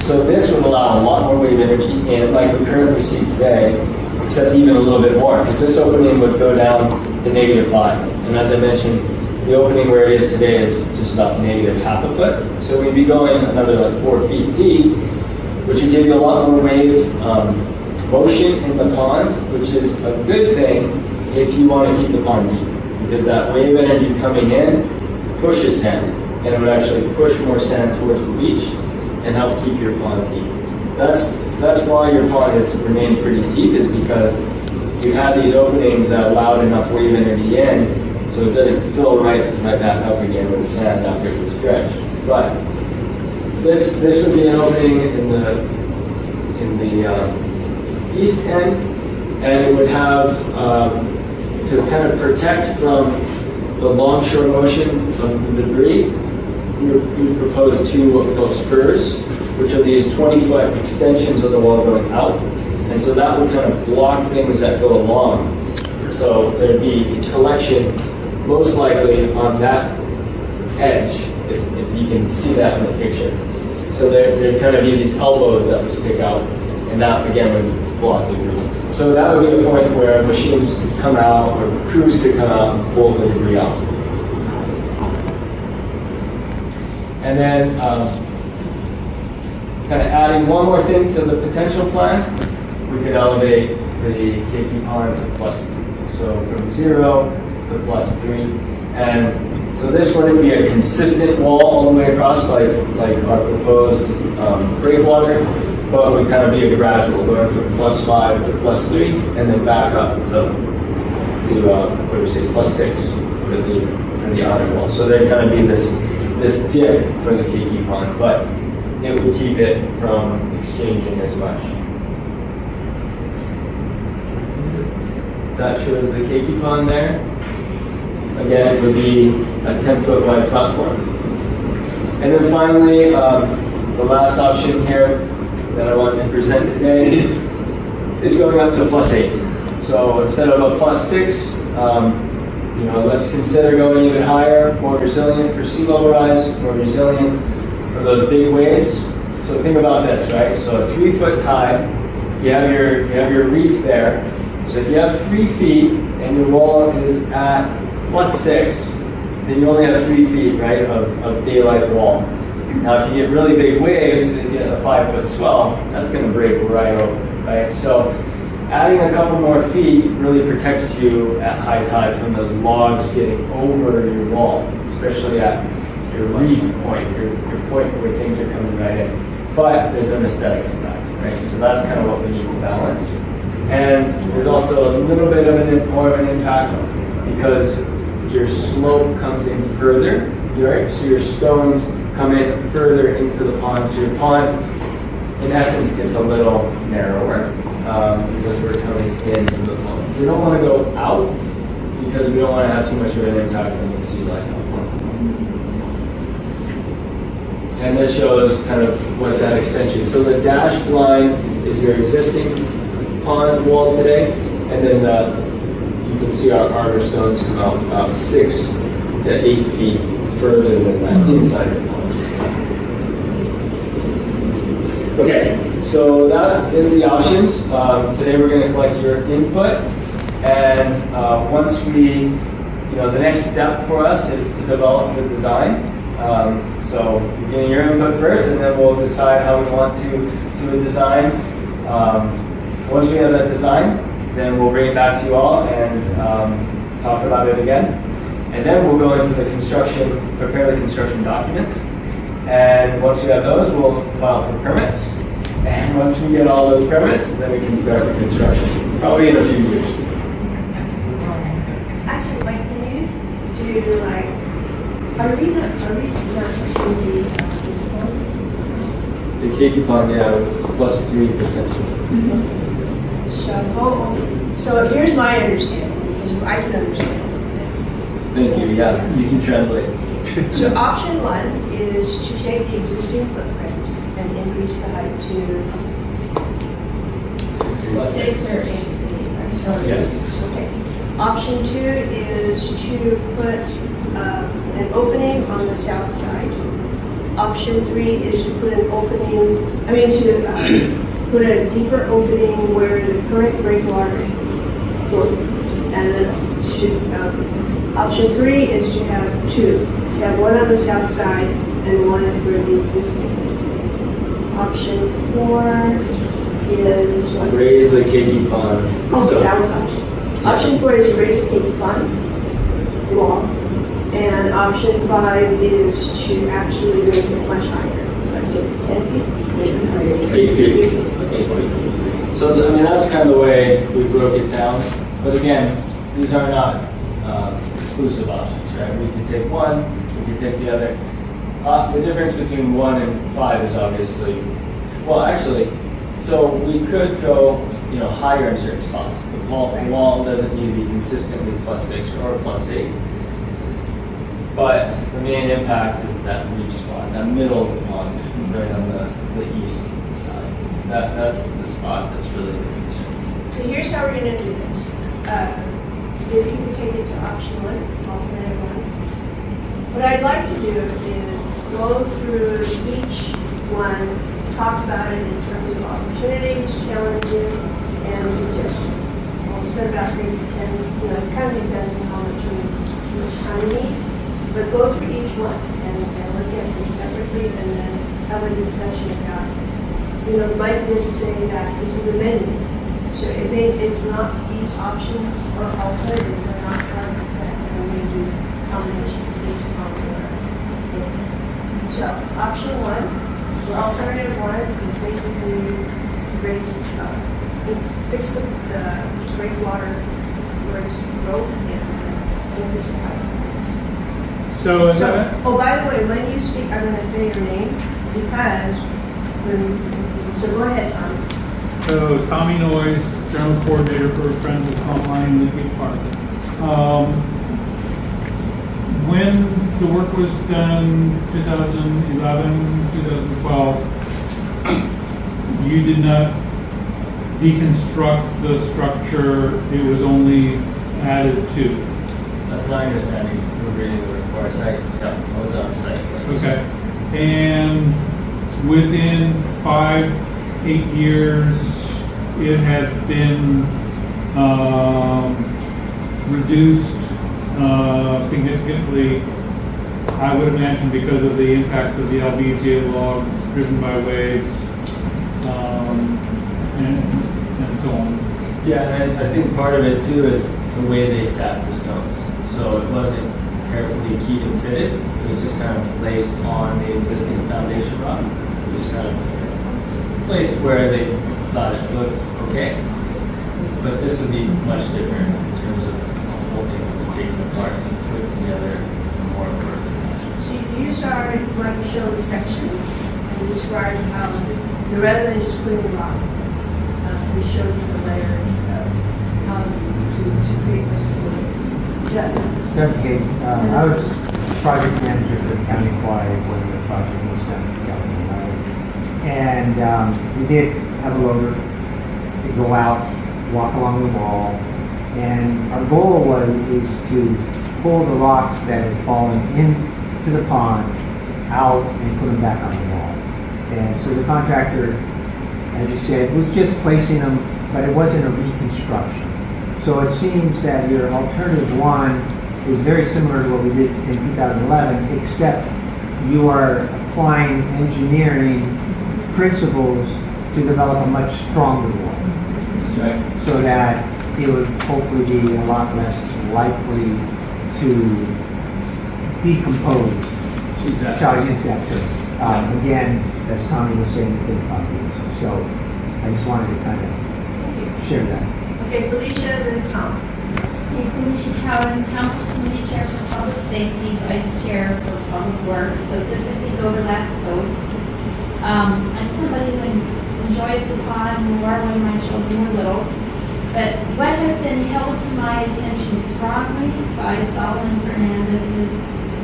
C: so this would allow a lot more wave energy in, like we currently see today, except even a little bit more, because this opening would go down to -5. And as I mentioned, the opening where it is today is just about -0.5 foot. So we'd be going another 4 feet deep, which would give you a lot more wave motion in the pond, which is a good thing if you want to keep the pond deep, because that wave energy coming in pushes sand, and it would actually push more sand towards the beach and help keep your pond deep. That's why your pond has remained pretty deep, is because you had these openings that allowed enough wave energy in, so it didn't fill right back up again with sand after it was dredged. But this would be an opening in the east end, and it would have to kind of protect from the longshore motion of the debris. We propose 2 what we call spurs, which are these 20-foot extensions of the wall going out. And so that would kind of block things that go along. So there'd be collection most likely on that edge, if you can see that in the picture. So there'd kind of be these elbows that would stick out, and that again would block the debris. So that would be a point where machines could come out, or crews could come out and pull the debris off. And then kind of adding one more thing to the potential plan, we could elevate the KP pond to +3. So from 0 to +3. And so this wouldn't be a consistent wall all the way across like our proposed breakwater. but would kind of be a gradual, going from +5 to +3, and then back up to what do we say, +6 for the outer wall. So there'd kind of be this dip for the keiki pond, but it would keep it from exchanging as much. That shows the keiki pond there. Again, it would be a 10-foot wide platform. And then finally, the last option here that I want to present today is going up to +8. So instead of a +6, let's consider going even higher, more resilient for sea level rise, more resilient for those big waves. So think about this, right? So a 3-foot tide, you have your reef there. So if you have 3 feet and your wall is at +6, then you only have 3 feet, right, of daylight wall. Now, if you get really big waves and you get a 5-foot swell, that's going to break right over, right? So adding a couple more feet really protects you at high tide from those logs getting over your wall, especially at your reef point, your point where things are coming right in. But there's an aesthetic impact, right? So that's kind of what we need to balance. And there's also a little bit of more of an impact because your slope comes in further, right? So your stones come in further into the pond. So your pond, in essence, gets a little narrower because we're coming into the pond. We don't want to go out because we don't want to have too much of an impact on the sea life. And this shows kind of what that extension. So the dashed line is your existing pond wall today, and then you can see our arbor stones come out about 6 to 8 feet further than that inside the pond. Okay, so that is the options. Today we're going to collect your input, and once we, the next step for us is to develop the design. So you're getting your input first, and then we'll decide how we want to do a design. Once we have that design, then we'll bring it back to you all and talk about it again. And then we'll go into the construction, prepare the construction documents. And once we have those, we'll file for permits. And once we get all those permits, then we can start the construction, probably in a few years.
B: Actually, Mike, can you do are we not touching
C: The keiki pond, yeah, +3 potential.
B: So here's my understanding, because I can understand.
C: Thank you, yeah, you can translate.
B: So option 1 is to take the existing footprint and increase the height to 6 or 8 feet.
C: Yes.
B: Okay. Option 2 is to put an opening on the south side. Option 3 is to put an opening, put a deeper opening where the current breakwater goes. And then option 3 is to have 2. To have one on the south side and one where the existing is. Option 4 is what?
C: Raise the keiki pond.
B: Oh, that was option. Option 4 is to raise the keiki pond wall. And option 5 is to actually make it much higher, like to 10 feet, maybe higher.
C: 8 feet. 8 feet. So, that's kind of the way we broke it down. But again, these are not exclusive options, right? We can take one, we can take the other. The difference between 1 and 5 is obviously, so we could go, higher in certain spots. The wall doesn't need to be consistently +6 or +8. But the main impact is that reef spot, that middle of the pond, right on the east side. That's the spot that's really the concern.
B: So here's how we're going to do this. If you can take it to option 1, alternate 1. What I'd like to do is go through each one, talk about it in terms of opportunities, challenges, and suggestions. We'll spend about maybe 10, it kind of depends on how much time we need. But go through each one and look at them separately and then have a discussion about, Mike did say that this is a menu. So it's not, these options or alternatives are not perfect, and we do combinations based on your opinion. So option 1 Where alternative one is basically to raise, fix the breakwater where it's broke and increase the height of this.
D: So is
B: So,
D: that,
B: oh, by the way, when you speak, I'm gonna say your name because so go ahead, Tom.
D: so Tommy Noyes, General Coordinator for Friends of Kamalani, Lydgate Park. When the work was done, 2011, 2012, you did not deconstruct the structure, it was only added to.
C: That's my understanding from reading the reports. I was on site.
D: Okay. And within 8 years, it had been reduced significantly, I would imagine because of the impacts of the Albizia logs driven by waves, and so on.
C: Yeah, and I think part of it too is the way they stacked the stones. So it wasn't carefully keyed and fitted. It was just kind of placed on the existing foundation rock. Just kind of placed where they thought it looked okay. But this would be much different in terms of holding and taking apart, put together more work.
B: So you started when you showed the sections and described how this, rather than just putting the rocks, we showed you the layers of how to create this. Yeah.
E: Doug Hay, I was project manager for the county quiet when the project was done in 2011. And we did have a loader to go out, walk along the wall. And our goal is to pull the rocks that had fallen into the pond out and put them back on the wall. And so the contractor, as you said, was just placing them, but it wasn't a reconstruction. So it seems that your alternative one is very similar to what we did in 2011, except you are applying engineering principles to develop a much stronger one.
C: That's right.
E: So that it would hopefully be a lot less likely to decompose.
C: Exactly.
E: Child insect. Again, as Tommy was saying, within 5 years. So I just wanted to kind of share that.
B: Okay, Felicia and then Tom.
F: Okay, Felicia Cowan, Council Committee Chair for Public Safety, Vice Chair for Public Works, so this I think overlaps both. I'm somebody who enjoys the pond more when my children were little, but what has been held to my attention strongly by Solomon Fernandez, whose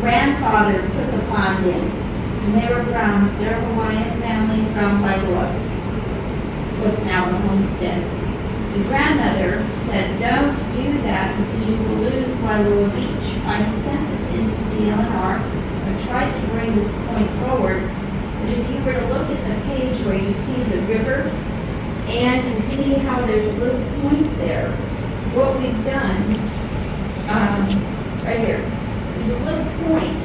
F: grandfather put the pond in, and they're a Hawaiian family from Wailua, what's now the homesteads. The grandmother said, don't do that because you will lose Wailua Beach. I have sent this into DLNR. I've tried to bring this point forward. But if you were to look at the page where you see the river and you see how there's a little point there, what we've done, right here, there's a little point.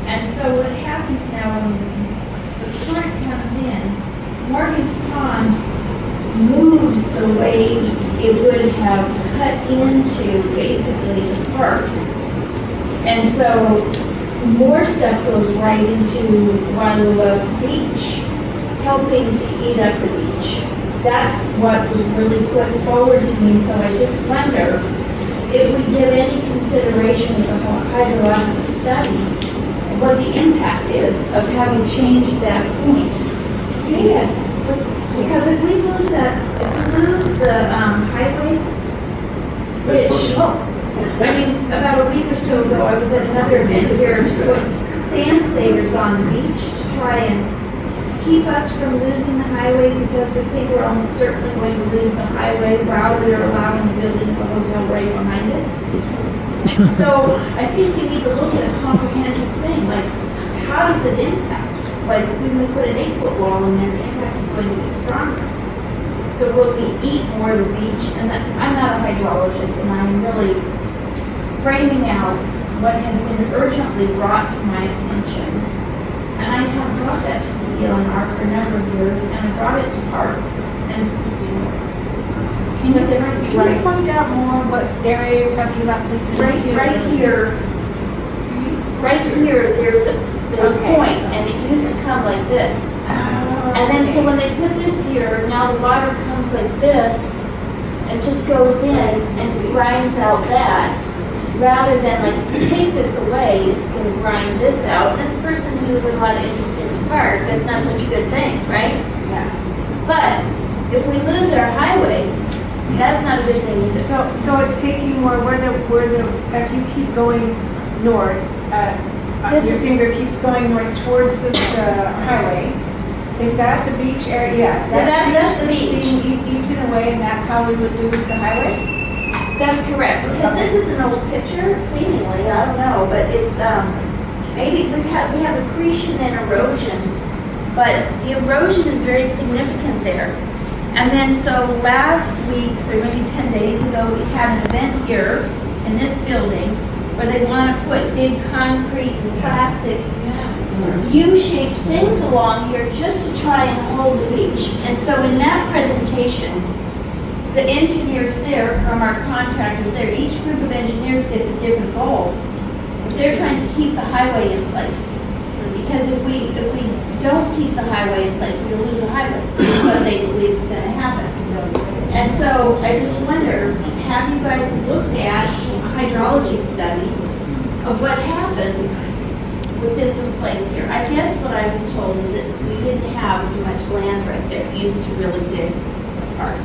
F: And so what happens now when the current comes in, Morgan's Pond moves the way it would have cut into basically the park. And so more stuff goes right into Wailua Beach, helping to eat up the beach. That's what was really put forward to me, so I just wonder if we give any consideration to the hydrological study, what the impact is of having changed that point. Yes, because if we lose the highway, which, I mean, about a week or so ago, I was at another event here, put sand savers on the beach to try and keep us from losing the highway because we think we're almost certainly going to lose the highway while we are allowing the building of a hotel right behind it. So I think we need to look at a comprehensive thing, like how does it impact? Like when we put an 8-foot wall in there, the impact is going to be stronger. So will we eat more of the beach? And I'm not a hydrologist, and I'm really framing out what has been urgently brought to my attention. And I have brought that to the DLNR for a number of years, and I brought it to parks, and it's just ignored.
G: Can you point out more what area you're talking about, please?
F: Right here, there's a point, and it used to come like this. And then so when they put this here, now the water comes like this and just goes in and grinds out that, rather than like take this away, it's going to grind this out. And this person who has a lot of interest in the park, that's not such a good thing, right?
G: Yeah.
F: But if we lose our highway, that's not a good thing either.
G: So it's taking more, if you keep going north,
F: This
G: your
F: is-
G: finger keeps going north towards the highway. Is that the beach area? Yeah. Is that
F: that's the
G: that's
F: beach.
G: being eaten away and that's how we would lose the highway?
F: That's correct, because this is an old picture, seemingly, I don't know, but it's, maybe we have accretion and erosion, but the erosion is very significant there. And then, so last week, or maybe 10 days ago, we had an event here in this building where they want to put big concrete and plastic U-shaped things along here just to try and hold the beach. And so in that presentation, the engineers there, from our contractors there, each group of engineers gets a different goal. They're trying to keep the highway in place. Because if we don't keep the highway in place, we'll lose the highway. That's what they believe is gonna happen. And so I just wonder, have you guys looked at a hydrology study of what happens with this in place here? I guess what I was told is that we didn't have as much land right there. It used to really dig apart.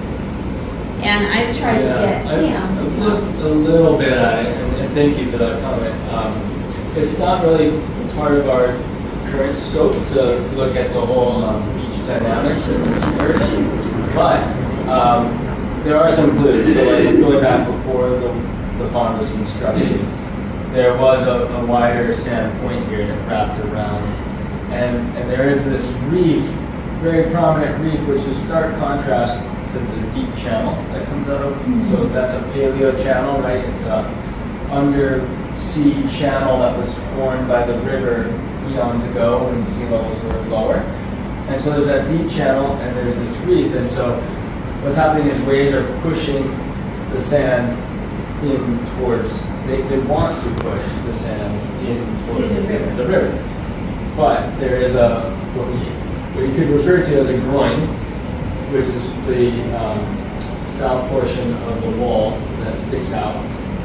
F: And I've tried to get
C: I've
F: him.
C: looked a little bit at it, and thank you for that comment. It's not really part of our current scope to look at the whole beach dynamics in this area, but there are some clues. So like going back before the pond was constructed, there was a wider sand point here that wrapped around, and there is this reef, very prominent reef, which is stark contrast to the deep channel that comes out of. So that's a paleo channel, right? It's a undersea channel that was formed by the river eons ago when sea levels were lower. And so there's that deep channel and there's this reef. And so what's happening is waves are pushing the sand in towards, they want to push the sand in towards the river. But there is what you could refer to as a groin, which is the south portion of the wall that sticks out,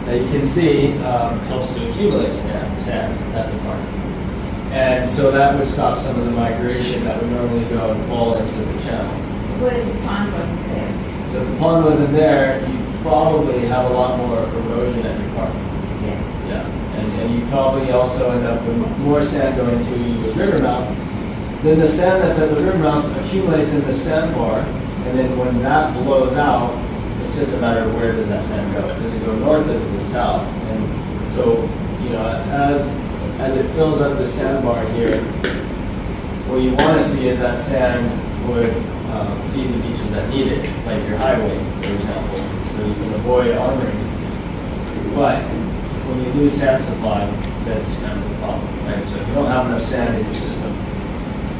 C: that you can see helps to accumulate sand at the park. And so that would stop some of the migration that would normally go and fall into the channel.
F: What if the pond wasn't there?
C: So if the pond wasn't there, you probably have a lot more erosion at your park.
F: Yeah.
C: Yeah, and you probably also end up with more sand going to the river mouth. Then the sand that's at the river mouth accumulates in the sandbar, and then when that blows out, it's just a matter of where does that sand go. Does it go north, does it go south? And so, you know, as it fills up the sandbar here, what you want to see is that sand would feed the beaches that need it, like your highway, for example, so you can avoid armoring. But when you lose sand supply, that's kind of the problem, right? So if you don't have enough sand in your system.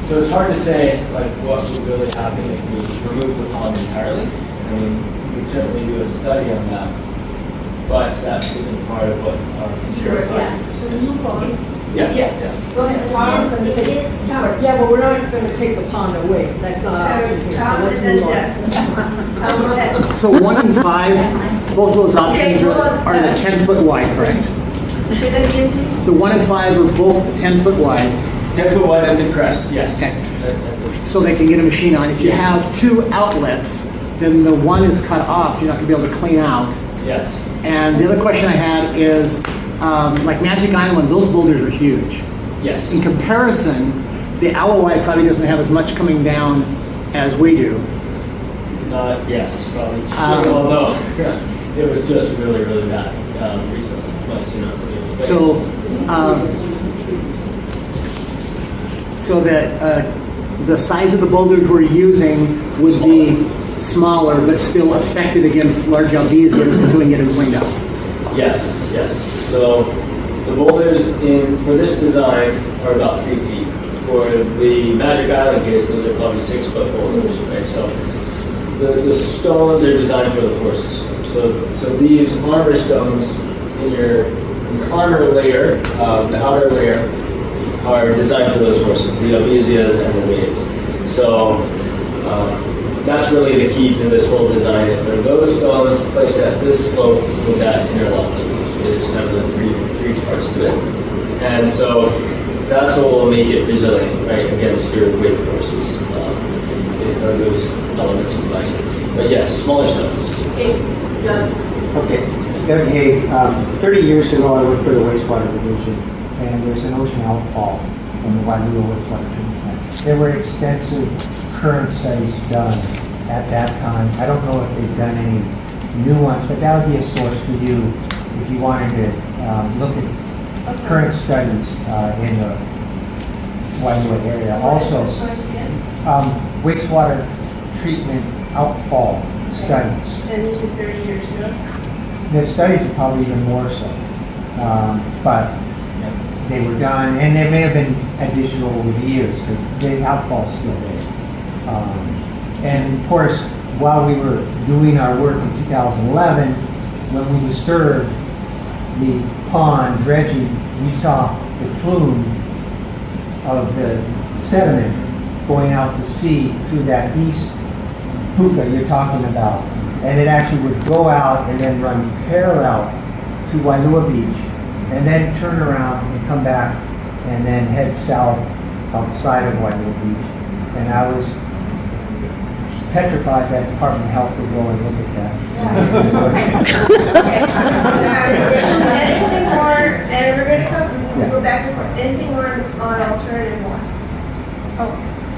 C: So it's hard to say like what would really happen if we remove the pond entirely. I mean, we could certainly do a study on that, but that isn't part of what our future project
B: So
C: is.
B: move on.
C: Yes,
H: Yeah.
C: yes.
H: Go ahead, Tom.
F: It is Tower.
H: Yeah, but we're not gonna take the pond away, that's not an option here,
B: So
H: so
B: Tom
H: let's
B: and then
H: move on.
B: Deb. Tom, go ahead.
E: So 1 and 5, both of those options
B: hold on.
E: are the 10-foot wide, correct?
B: Say that again, please.
E: The 1 and 5 are both 10-foot wide,
C: 10-foot wide at the crest, yes.
E: Okay.
C: At the-
E: so they can get a machine on. If you have 2 outlets, then the one is cut off, you're not gonna be able to clean out.
C: Yes.
E: And the other question I had is, like Magic Island, those boulders are huge.
C: Yes.
E: In comparison, the Alawai probably doesn't have as much coming down as we do.
C: Yes, probably.
E: Um,
C: Although it was just really, really bad recently. Last year, it was
E: So, so that the size of the boulders we're using would be smaller, but still affected against large albesias until we get them cleaned up.
C: Yes, yes. So the boulders for this design are about 3 feet. For the Magic Island case, those are probably 6-foot boulders, right? So the stones are designed for the forces. So these armor stones in your armor layer, the outer layer, are designed for those forces, the albesias and the waves. So that's really the key to this whole design. And those stones placed at this slope with that interlocking is kind of the three parts of it. And so that's what will make it resilient, right, against your weight forces. Are those elements combined. But yes, smaller stones.
B: Okay, done.
E: Okay, Doug, hey, 30 years ago I worked for the wastewater division, and there's an ocean outfall in the Wailua wastewater treatment plant. There were extensive current studies done at that time. I don't know if they've done any new ones, but that would be a source for you if you wanted to look at current studies in the Wailua area. Also,
B: Source again.
E: wastewater treatment outfall studies.
B: And this is 30 years ago.
E: The studies are probably even more so, but they were done, and there may have been additional over the years because the outfall's still there. And of course, while we were doing our work in 2011, when we disturbed the pond dredging, we saw the flume of the sediment going out to sea through that east puka you're talking about. And it actually would go out and then run parallel to Wailua Beach, and then turn around and come back and then head south outside of Wailua Beach. And I was petrified that Department of Health would go and look at that.
B: Anything more, and we're gonna come,
E: Yeah.
B: go back to, anything more on alternative one?
G: Oh,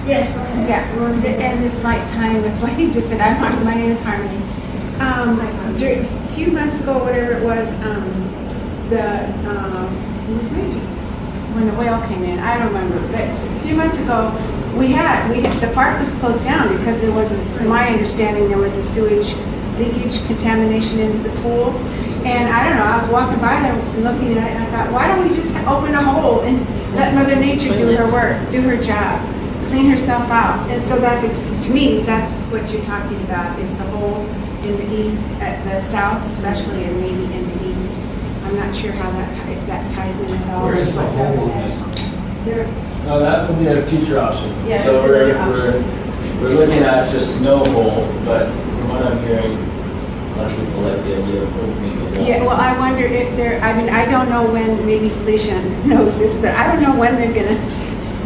B: Yes, go ahead.
G: yeah, well, and this might tie in with what he just said. My name is Harmony. A few months ago, whatever it was, it was maybe when the whale came in, I don't remember, but a few months ago, the park was closed down because there was, my understanding, there was a sewage leakage contamination into the pool. And I don't know, I was walking by and I was looking at it and I thought, why don't we just open a hole and let Mother Nature do her work, do her job, clean herself out? And so that's, to me, that's what you're talking about, is the hole in the east, at the south especially, and maybe in the east. I'm not sure how if that ties in at all.
A: Where is the
G: with what Doug
A: hole in
G: said.
A: this one?
C: No, that would be a future option.
B: Yeah,
C: So
B: it's
C: we're,
B: another option.
C: we're looking at just no hole, but from what I'm hearing, a lot of people like the idea of opening the wall.
G: Yeah, well, I wonder if I don't know when, maybe Felicia knows this, but I don't know when they're gonna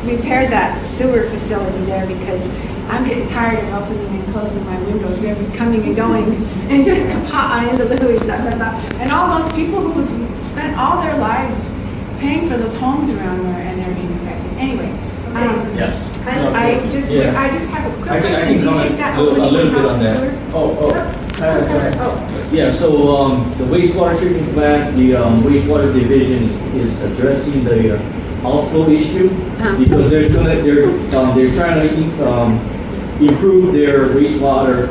G: repair that sewer facility there, because I'm getting tired of opening and closing my windows every coming and going, and just kapaa into Louis, blah, blah, blah. And all those people who have spent all their lives paying for those homes around there, and they're being affected. Anyway,
C: Yeah.
G: I just have a quick
I: I can
G: question. Do you
I: comment
G: think that
I: a little
G: opening
I: bit
G: up
I: on
G: the
I: that.
G: sewer?
C: Go ahead.
I: Yeah, so the wastewater treatment plant, the wastewater division is addressing the outflow issue because they're trying to improve their wastewater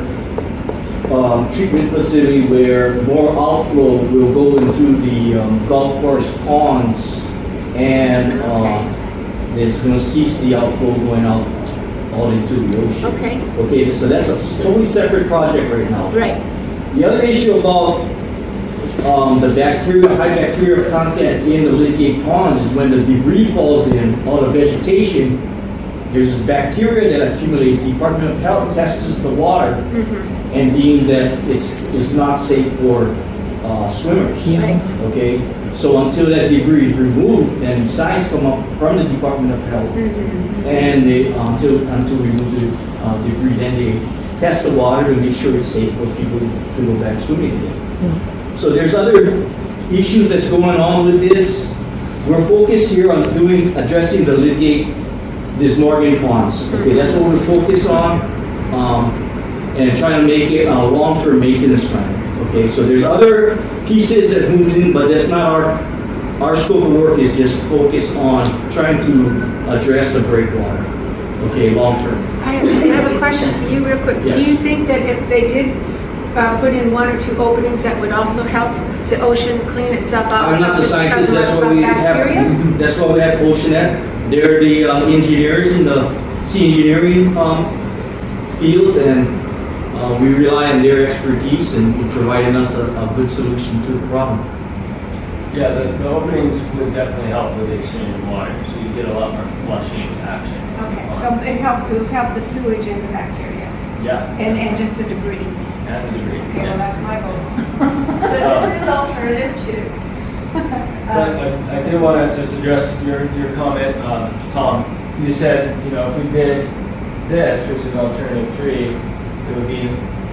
I: treatment facility where more outflow will go into the golf course ponds, and it's going to cease the outflow going out into the ocean.
G: Okay.
I: Okay, so that's a totally separate project right now.
G: Right.
I: The other issue about the high bacterial content in the Lydgate ponds is when the debris falls in, all the vegetation, there's this bacteria that accumulates. Department of Health tests the water and deemed that it's not safe for swimmers.
G: Right.
I: Okay, so until that debris is removed, then signs come up from the Department of Health, and they until we remove the debris, then they test the water to make sure it's safe for people to go back swimming again. So there's other issues that's going on with this. We're focused here on addressing the Lydgate, this Morgan ponds. Okay, that's what we're focused on, and trying to make it a long-term maintenance plan. Okay, so there's other pieces that move in, but that's not our scope of work. Is just focused on trying to address the breakwater. Okay, long-term.
G: I have a question for you real quick. Do you think that if they did put in one or two openings, that would also help the ocean clean itself out?
I: I'm not the scientist, that's why we
G: bacteria?
I: have, that's why we have Oceanit. They're the engineers in the sea engineering field, and we rely on their expertise in providing us a good solution to the problem.
C: Yeah, the openings would definitely help with the exchange of water, so you get a lot more flushing action.
G: Okay, so it would help the sewage and the bacteria,
C: Yeah.
G: and just the debris.
C: And the degree,
G: Okay, well,
C: yes.
G: that's my goal.
B: So this is alternative two.
C: But I did want to just address your comment, Tom. You said, you know, if we did this, which is alternative 3, it would be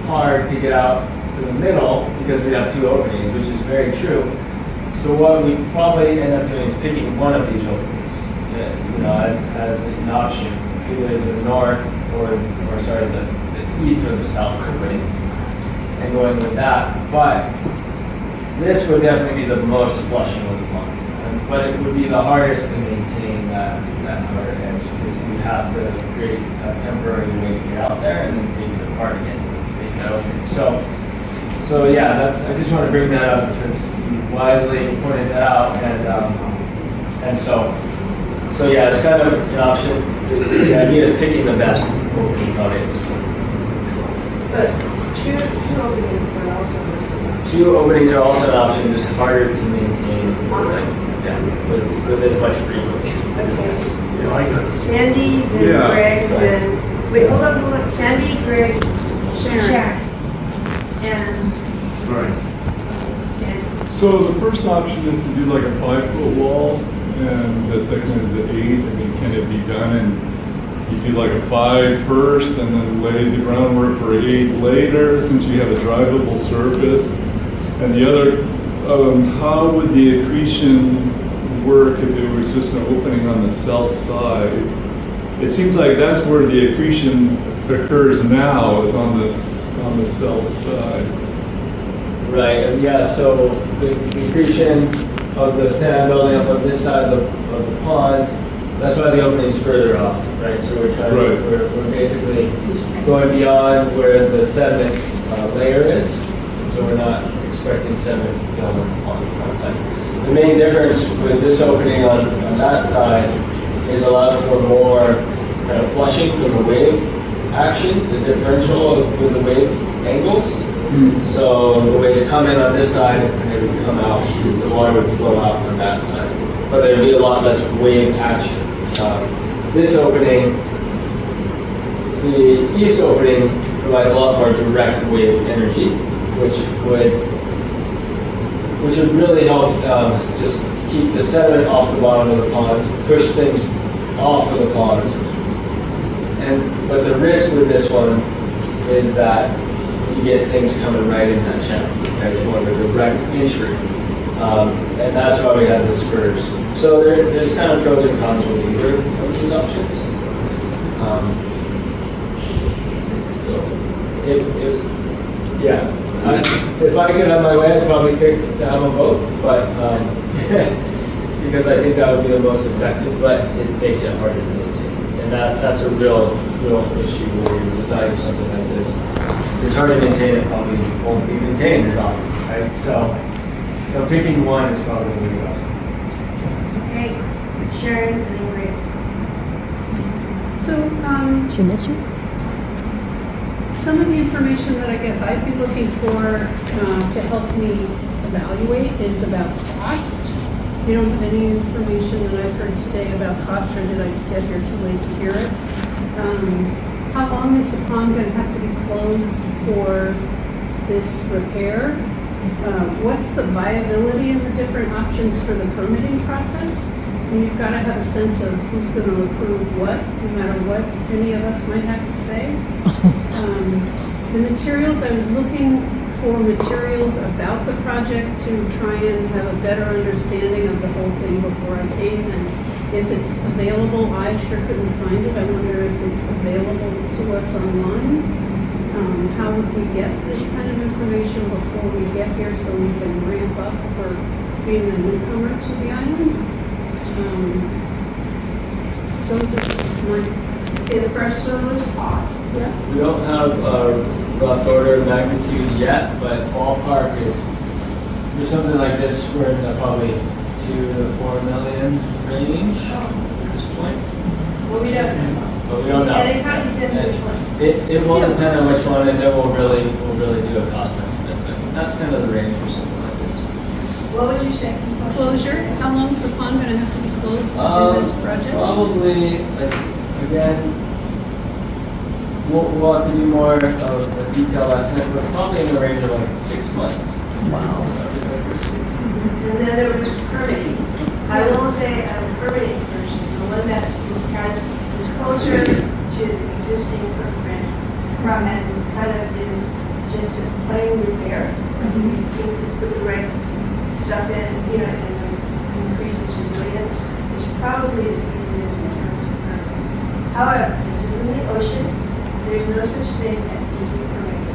C: hard to get out to the middle because we'd have 2 openings, which is very true. So what we probably end up doing is picking one of these openings, you know, as an option, either the north or sorry, the east or the south opening, and going with that. But this would definitely be the most flushing of the pond, but it would be the hardest to maintain that outer edge because you'd have to create a temporary way to get out there and then take it apart again, make that opening. So yeah, I just want to bring that up because you wisely pointed that out, and so yeah, it's kind of an option. The idea is picking the best opening probably at this point.
B: But two openings are also.
C: 2 openings are also an option, just harder to maintain with as much frequency.
B: Okay. Sandy, then
D: Yeah.
B: Greg, then, wait, hold on. Sandy, Greg, Sharon. And Sandy.
J: So the first option is to do like a 5-foot wall, and the second is an 8. I mean, can it be done? And you do like a 5 first, and then lay the groundwork for 8 later, since you have a drivable surface. And the other, how would the accretion work if it was just an opening on the south side? It seems like that's where the accretion occurs now, is on the south side.
C: Right, yeah, so the accretion of the sand building up on this side of the pond, that's why the opening's further off, right? So we're trying
J: Right.
C: we're basically going beyond where the sediment layer is, so we're not expecting sediment to fill in the pond from that side. The main difference with this opening on that side is it allows for more kind of flushing from the wave action, the differential with the wave angles. So the waves come in on this side and they would come out, the water would flow out on that side. But there'd be a lot less wave action. This opening, the east opening provides a lot more direct wave energy, which would really help just keep the sediment off the bottom of the pond, push things off of the pond. But the risk with this one is that you get things coming right in that channel. There's more of a direct entry. And that's why we have the spurs. So there's kind of pros and cons with either of these options. If I could have my way, I'd probably pick to have them both, but because I think that would be the most effective, but it makes it harder to maintain. And that's a real issue when you're designing something like this. It's hard to maintain, it probably won't be maintained as often, right? So picking one is probably the way to
B: Okay, Sharon and Greg.
K: So, some of the information that I guess I'd be looking for to help me evaluate is about cost. You don't have any information that I've heard today about cost, or did I get here too late to hear it? How long is the pond going to have to be closed for this repair? What's the viability in the different options for the permitting process? And you've got to have a sense of who's going to approve what, no matter what any of us might have to say. The materials, I was looking for materials about the project to try and have a better understanding of the whole thing before I came. And if it's available, I sure couldn't find it. I wonder if it's available to us online. How would we get this kind of information before we get here so we can ramp up for being a newcomer to the island? Those are my...
B: Okay, the first one was cost.
K: Yeah.
C: We don't have a rough order of magnitude yet, but ballpark is, for something like this, we're in the probably 2 to 4 million range at this point.
B: Well, we don't know.
C: But we don't know.
B: And it probably depends which one.
C: It will depend on which one, and then we'll really do a cost estimate. But that's kind of the range for something like this.
B: What was your second question?
K: Closure, how long is the pond gonna have to be closed to do this project?
C: Probably, like, again, we'll have to do more of a detailed estimate, but probably in the range of like 6 months. Wow.
B: And then there was permitting. I will say, as a permitting person, the one that is closer to the existing footprint, and kind of is just a plain repair. You can put the right stuff in, and increase its resilience, is probably the easiest in terms of permitting. However, this is in the ocean. There's no such thing as easy permitting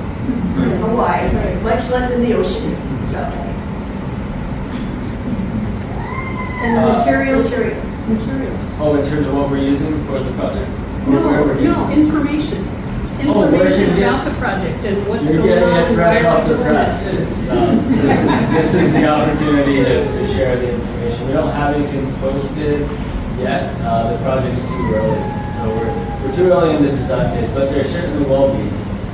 B: in Hawaii, much less in the ocean. So.
K: And the materials?
B: Materials.
C: Oh, in terms of what we're using for the project?
K: No, information.
C: Oh, where
K: Information
C: should you
K: about the project and what's
C: You're
K: going on.
C: getting it
K: and
C: fresh
K: why
C: off the
K: we're doing
C: press.
K: this.
C: This is the opportunity to share the information. We don't have anything posted yet. The project's too early, so we're too early in the design phase, but there certainly will be.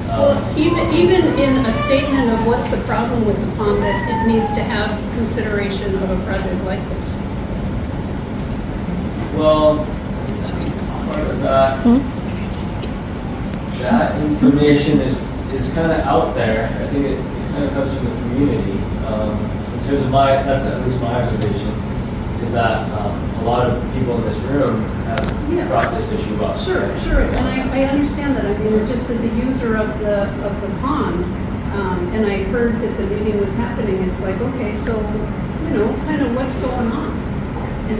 K: Well, even in a statement of what's the problem with the pond, that it needs to have consideration of a project like this.
C: Well, part of that information is kind of out there. I think it kind of comes from the community. In terms of that's at least my observation, is that a lot of people in this room have brought this issue up.
K: Sure, and I understand that. I mean, just as a user of the pond, and I heard that the meeting was happening, it's like, okay, so, kind of what's going on? And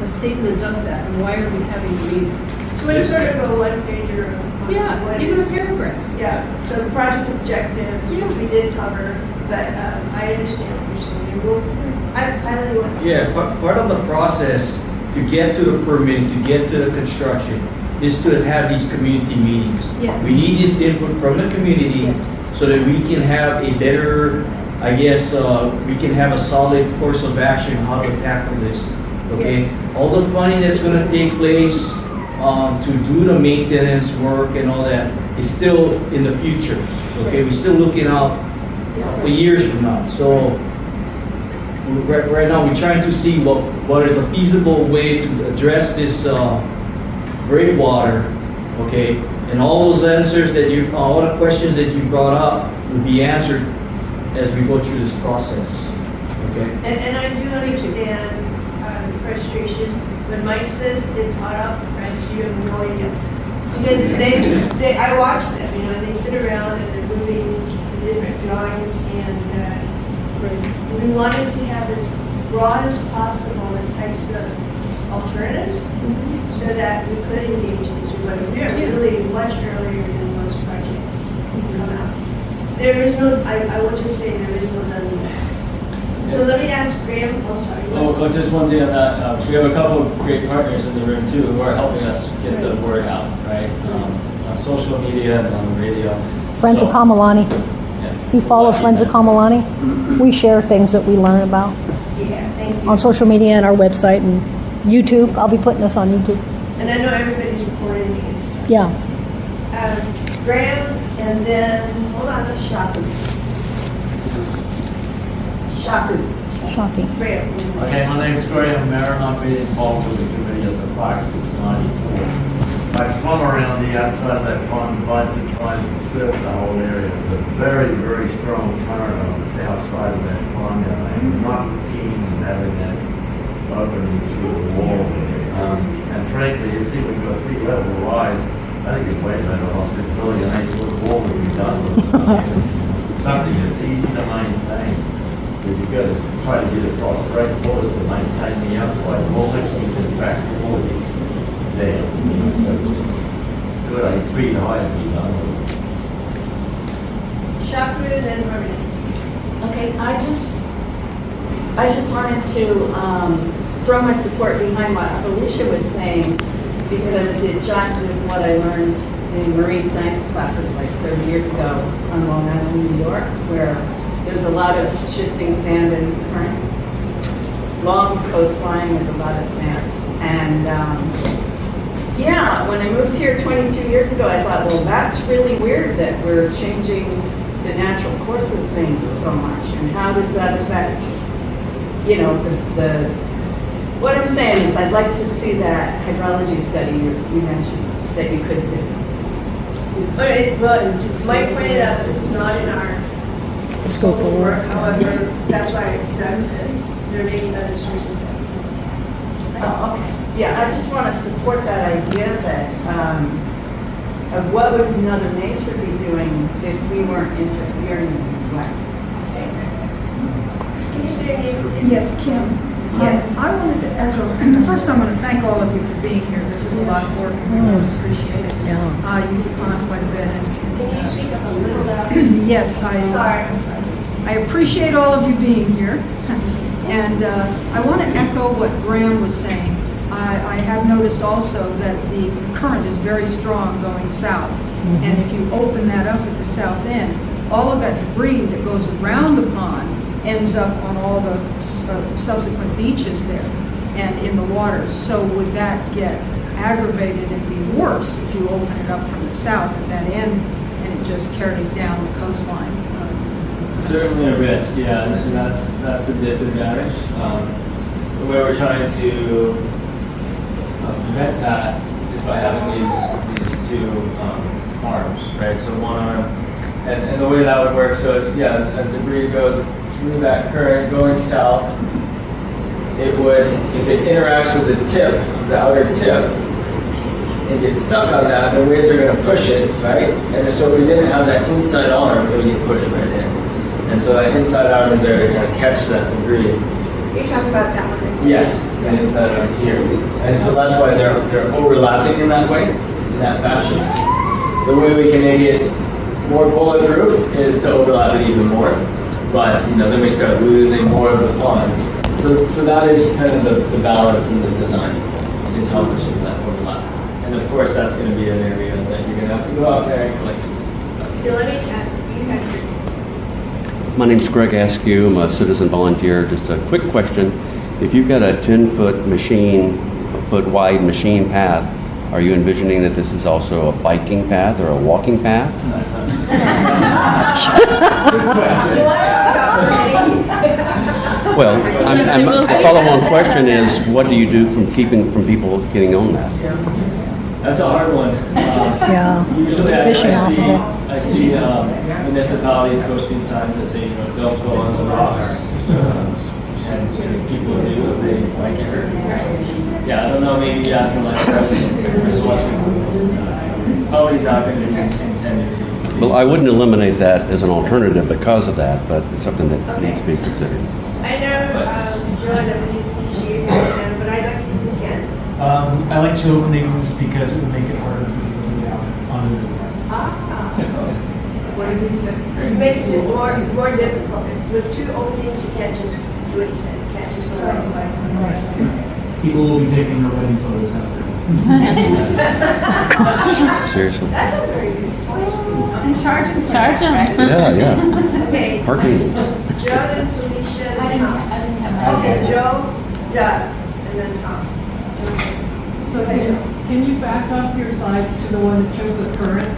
K: a statement of that, and why are we having the meeting?
B: So it's sort of a one-pager.
K: Yeah, even a paragraph.
B: Yeah, so the project objectives, which we did cover, but I understand what you're saying. I highly want to.
I: Yeah, part of the process to get to the permitting, to get to the construction, is to have these community meetings.
K: Yes.
I: We need this input from the community
K: Yes.
I: so that we can have a better, I guess, we can have a solid course of action how to tackle this. Okay,
K: Yes.
I: all the funding that's going to take place to do the maintenance work and all that is still in the future. Okay, we're still looking out a couple years from now. So right now we're trying to see what is a feasible way to address this breakwater. Okay, and all those answers all the questions that you brought up will be answered as we go through this process. Okay.
B: And I do understand the frustration when Mike says it's hot off the press. You have no idea, because I watch them. They sit around and they're moving the different drawings, and we wanted to have as broad as possible in types of alternatives, so that we could engage these people. They're really much earlier than most projects come out. There is no. I will just say there is no done yet. So let me ask Graham. Oh, sorry.
C: Oh, just one thing on that. We have a couple of great partners in the room too who are helping us get the word out, right? On social media and on the radio.
L: Friends of Kamalani.
C: Yeah.
L: If you follow Friends of Kamalani, we share things that we learn about
B: Yeah, thank you.
L: on social media and our website and YouTube. I'll be putting this on YouTube.
B: And I know everybody's reporting and stuff.
L: Yeah.
B: Graham, and then hold on, Shaku.
L: Shocking.
B: Graham.
M: Okay, my name is Graham Marin. I've been involved with the committee at the park since '94. I've swum around the outside of that pond a bunch of times and surfed the whole area. There's a very, very strong current on the south side of that pond, and I'm not keen on having that opening through the wall there. And frankly, you see, we've got sea level rise. I think it's way better off just building an 8-foot wall to be done with something that's easy to maintain. Because you've got to try to get across great force to maintain the outside wall, which you can track the waters down. So do it 8 feet high and be done with it.
B: Shaku, then Harmony.
N: Okay, I just wanted to throw my support behind what Felicia was saying, because it jives with what I learned in marine science classes like 30 years ago on Long Island, New York, where there's a lot of shifting sand and currents, long coastline with a lot of sand. And when I moved here 22 years ago, I thought, well, that's really weird that we're changing the natural course of things so much. And how does that affect you know, what I'm saying is I'd like to see that hydrology study you mentioned that you could do.
B: Well, Mike pointed out this is not in our
L: Scope of work.
B: However, that's why Doug says there may be other sources.
N: Oh, okay. Yeah, I just want to support that idea that of what would Mother Nature be doing if we weren't interfering in this way.
B: Can you say your name?
O: Yes, Kim. I wanted to, first I want to thank all of you for being here. This is a lot of work, and I really appreciate it.
L: Yeah.
O: I use the pond quite a bit.
B: Can you speak up a little louder?
O: Yes,
B: I'm sorry.
O: I appreciate all of you being here. And I want to echo what Graham was saying. I have noticed also that the current is very strong going south. And if you open that up at the south end, all of that debris that goes around the pond ends up on all the subsequent beaches there and in the waters. So would that get aggravated and be worse if you open it up from the south at that end and it just carries down the coastline?
C: Certainly a risk, yeah, and that's the disadvantage. The way we're trying to prevent that is by having these two arms, right? So one arm, and the way that would work, so it's, yeah, as debris goes through that current going south, it would, if it interacts with the tip, the outer tip, and gets stuck on that, the waves are going to push it, right? And so if we didn't have that inside arm, it would get pushed right in. And so that inside arm is there to kind of catch that debris.
B: You're talking about that one.
C: Yes, that inside arm here. And so that's why they're overlapping in that way, in that fashion. The way we can make it more bulletproof is to overlap it even more. But then we start losing more of the pond. So that is kind of the balance in the design, is how much of that overlap. And of course that's going to be an area that you're going to have to go out there and collect it.
B: Dylan, you have
P: My name's Greg Askew. I'm a citizen volunteer. Just a quick question. If you've got a 10-foot machine, a foot wide machine path, are you envisioning that this is also a biking path or a walking path? Well, the follow-on question is, what do you do from keeping from people getting on that?
C: That's a hard one. Usually I see municipalities posting signs that say, don't go on the rocks. And if people do, they might get hurt. Yeah, I don't know, maybe ask them like Chris Westman. Probably not going to be intended.
P: Well, I wouldn't eliminate that as an alternative because of that, but it's something that needs to be considered.
B: I know, John, I really appreciate it, but I'd like to do Kent.
Q: I like two openings because it would make it harder for people to get out onto the park.
B: What did he say? Make it more difficult. With two openings, you can't just do what he said. You can't just go right.
Q: People will be taking their wedding photos out there.
P: Seriously.
B: That's a very good point.
O: And charge them.
P: Yeah.
B: Okay.
P: Parking.
B: Joe, then Felicia, and Tom.
F: I didn't have
B: Okay, Joe, Doug, and then Tom.
H: So can you back up your slides to the one that shows the current?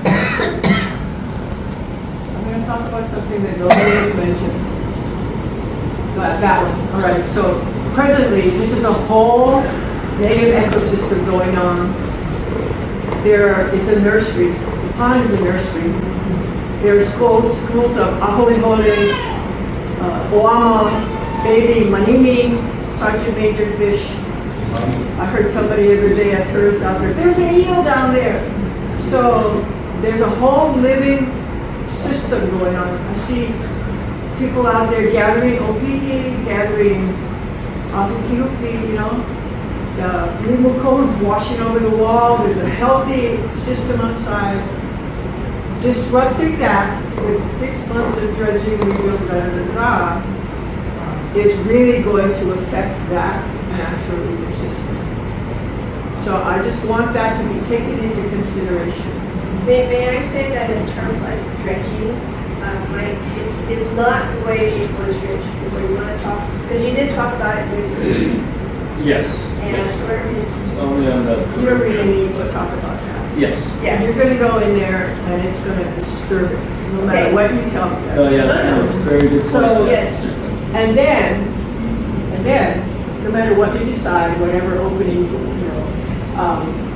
H: I'm going to talk about something that nobody has mentioned. That one. All right. So presently, this is a whole native ecosystem going on. It's a nursery. The pond is a nursery. There are schools of aholihole, oama, baby, manini, sergeant major fish. I heard somebody the other day, a tourist out there's an eel down there. So there's a whole living system going on. I see people out there gathering opini, gathering apukiupi, the limukos washing over the wall. There's a healthy system outside. Disrupting that with 6 months of dredging, rebuild, is really going to affect that natural ecosystem. So I just want that to be taken into consideration.
B: May I say that in terms of dredging, it's not the way it was dredged before. You want to talk, because you did talk about it with
C: Yes.
B: and where is
C: Only on the.
H: You don't really need to talk about that.
C: Yes.
H: Yeah, you're going to go in there and it's going to disturb it, no matter what you tell me.
C: Oh yeah, that's a very good point.
H: So,
B: yes.
H: And then, And then, no matter what they decide, whatever opening,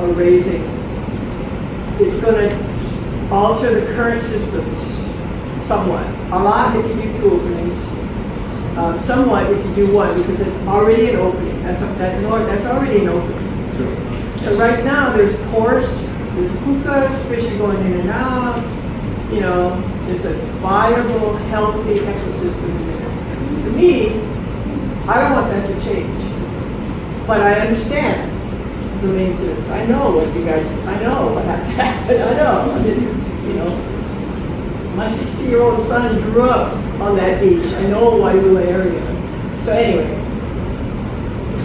H: or raising, it's going to alter the current systems somewhat. A lot if you do 2 openings, somewhat if you do 1, because it's already an opening. That's already an opening.
C: True.
H: So right now, there's coarse, there's pukas, fish are going in and out, there's a viable, healthy ecosystem there. To me, I don't want that to change. But I understand the maintenance. I know what you guys, I know what has to happen. I know. My 60-year-old son grew up on that beach. I know Wailua area. So anyway,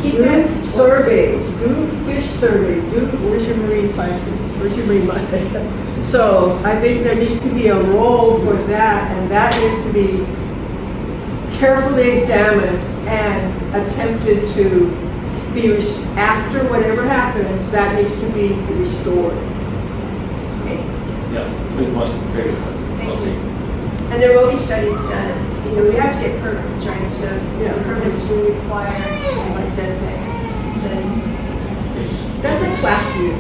H: do surveys, do fish surveys, where's your marine scientist? Where's your marine biologist? So I think there needs to be a role for that, and that needs to be carefully examined and attempted to be, after whatever happens, that needs to be restored. Okay.
C: Yeah, good point. Very good.
B: Thank you. And there will be studies done. We have to get permits, right? So the permits do require like that studies.
H: That's a class view.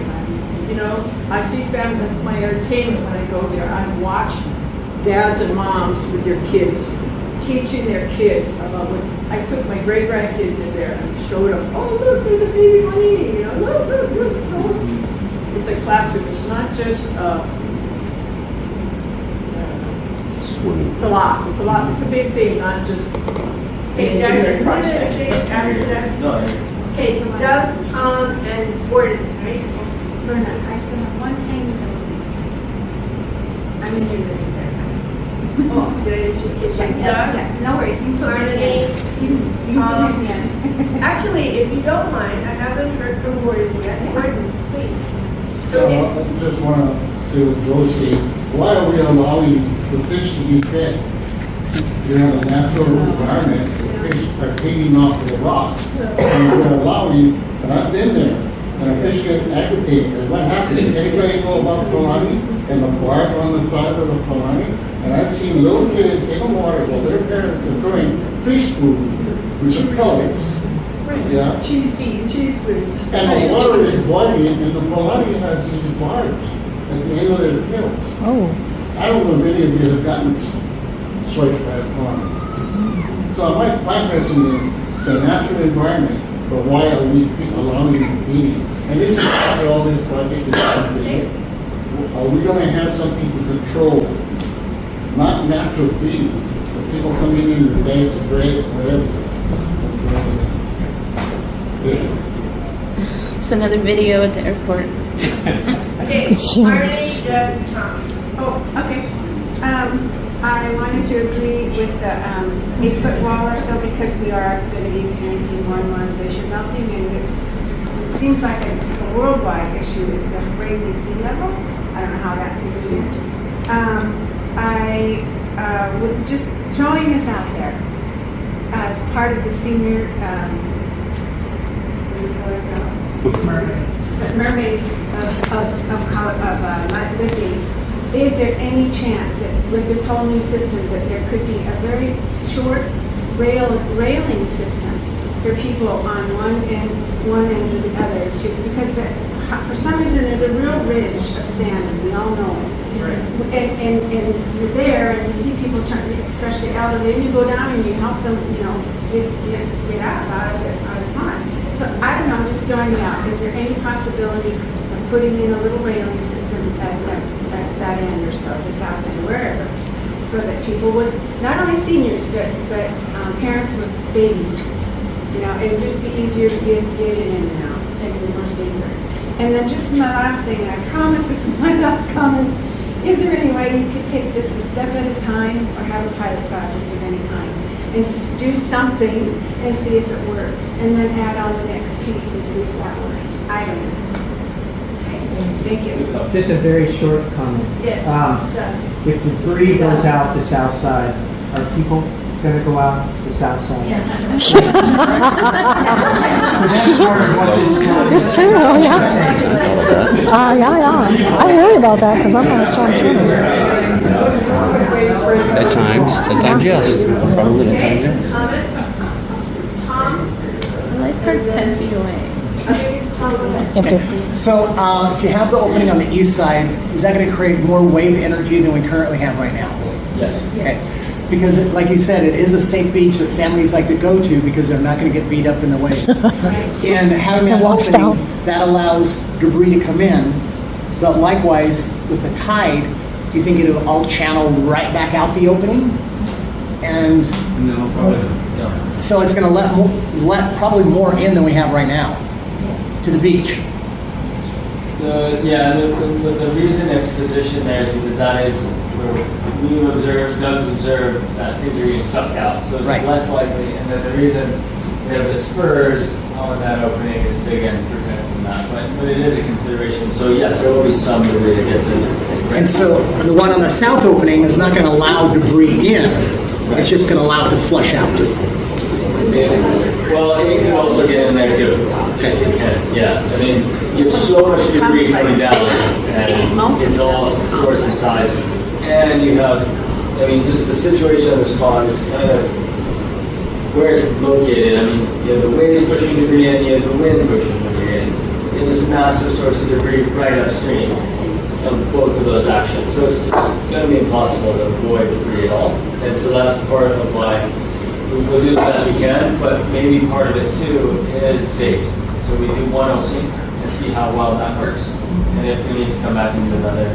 H: I see families, that's my entertainment when I go there. I watch dads and moms with their kids, teaching their kids about what, I took my great-grandkids in there and showed them, oh, look, there's a baby manini, look. It's a classroom, it's not just, it's a lot, it's a big thing, not just
B: Hey, Doug, who did I say is after Doug?
C: No,
B: Okay, Doug, Tom, and Gordon, right?
G: Verna, I still have one tiny little piece. I'm gonna do this there.
B: Oh, did I just, it's like Doug?
G: Yeah, no worries, you can put it
B: Harmony,
G: in. You can
B: Tom.
G: put it in.
B: Actually, if you don't mind, I haven't heard from Gordon yet. Gordon, please. So
R: I just want to Josie, why are we allowing the fish to be fed? You're in a natural environment, the fish are feeding off the rocks. And we're allowing, and I've been there, and the fish get aggravated. And what happens? Anybody know about Kamalani and the bark on the side of the Kamalani? And I've seen little kids in the water while their parents are throwing fish food, which are pellets. Yeah.
H: Cheese foods.
R: And the water is bloody, and the Kamalani has these barbs at the end of their tails.
L: Oh.
R: I don't know if any of you have gotten swiped by a pond. So my question is, the natural environment, but why are we allowing them feeding? And this is after all this project is completed. Are we going to have something to control, not natural feeding, but people coming in with bags of bread, whatever?
S: It's another video at the airport.
B: Okay, Harmony, Doug, Tom.
G: Oh, okay. I wanted to agree with the 8-foot wall or so because we are going to be experiencing more and more glacier melting, and it seems like a worldwide issue is the raising sea level. I don't know how that figures in. I would just throwing this out there as part of the senior mermaids of Lydgate. Is there any chance that with this whole new system that there could be a very short railing system for people on one end or the other? Because for some reason there's a real ridge of sand, and we all know it.
H: Right.
G: And you're there, and you see people trying, especially elderly, and you go down and you help them, get out of the pond. So I don't know, I'm just throwing it out. Is there any possibility of putting in a little railing system at that end or so, the south end, wherever, so that people would, not only seniors, but parents with babies, it would just be easier to get in and out and be more safer. And then just my last thing, and I promise this is my last comment, is there any way you could take this a step at a time or have a pilot project of any kind and do something and see if it works, and then add on the next piece and see if that works? I don't know. Thank you.
E: Just a very short comment.
B: Yes.
E: If debris goes out the south side, are people going to go out the south side?
L: It's true, yeah. Yeah. I worry about that because I'm not a strong swimmer.
P: At times, yes. Probably at times, yes.
B: Comment? Tom?
S: lifeguard's 10 feet away.
B: Okay, Tom, go ahead.
Q: So if you have the opening on the east side, is that going to create more wave energy than we currently have right now?
C: Yes.
Q: Okay. Because like you said, it is a safe beach that families like to go to because they're not going to get beat up in the waves. And having that
L: Washed
Q: opening, that allows debris to come in. But likewise, with the tide, do you think it'll all channel right back out the opening? And
C: No, probably no.
Q: so it's going to let probably more in than we have right now to the beach.
C: The reason it's positioned there is because that is where we've observed, Doug's observed that things are getting sucked out. So it's
Q: Right.
C: less likely, and then the reason we have the spurs on that opening is to again protect from that. But it is a consideration. So yes, there will be some debris that gets in.
Q: And so the one on the south opening is not going to allow debris in. It's just going to allow it to flush out.
C: Well, it can also get in there too. Yeah, I mean, you have so much debris coming down, and it's all sorts of sizes. And you have, I mean, just the situation of this pond is kind of where it's located. I mean, you have the waves pushing debris in, you have the wind pushing debris in. You have this massive source of debris right upstream of both of those actions. So it's going to be impossible to avoid debris at all. And so that's part of why we'll do the best we can, but maybe part of it too is phased. So we do one ocean and see how well that works. And if we need to come back and do another,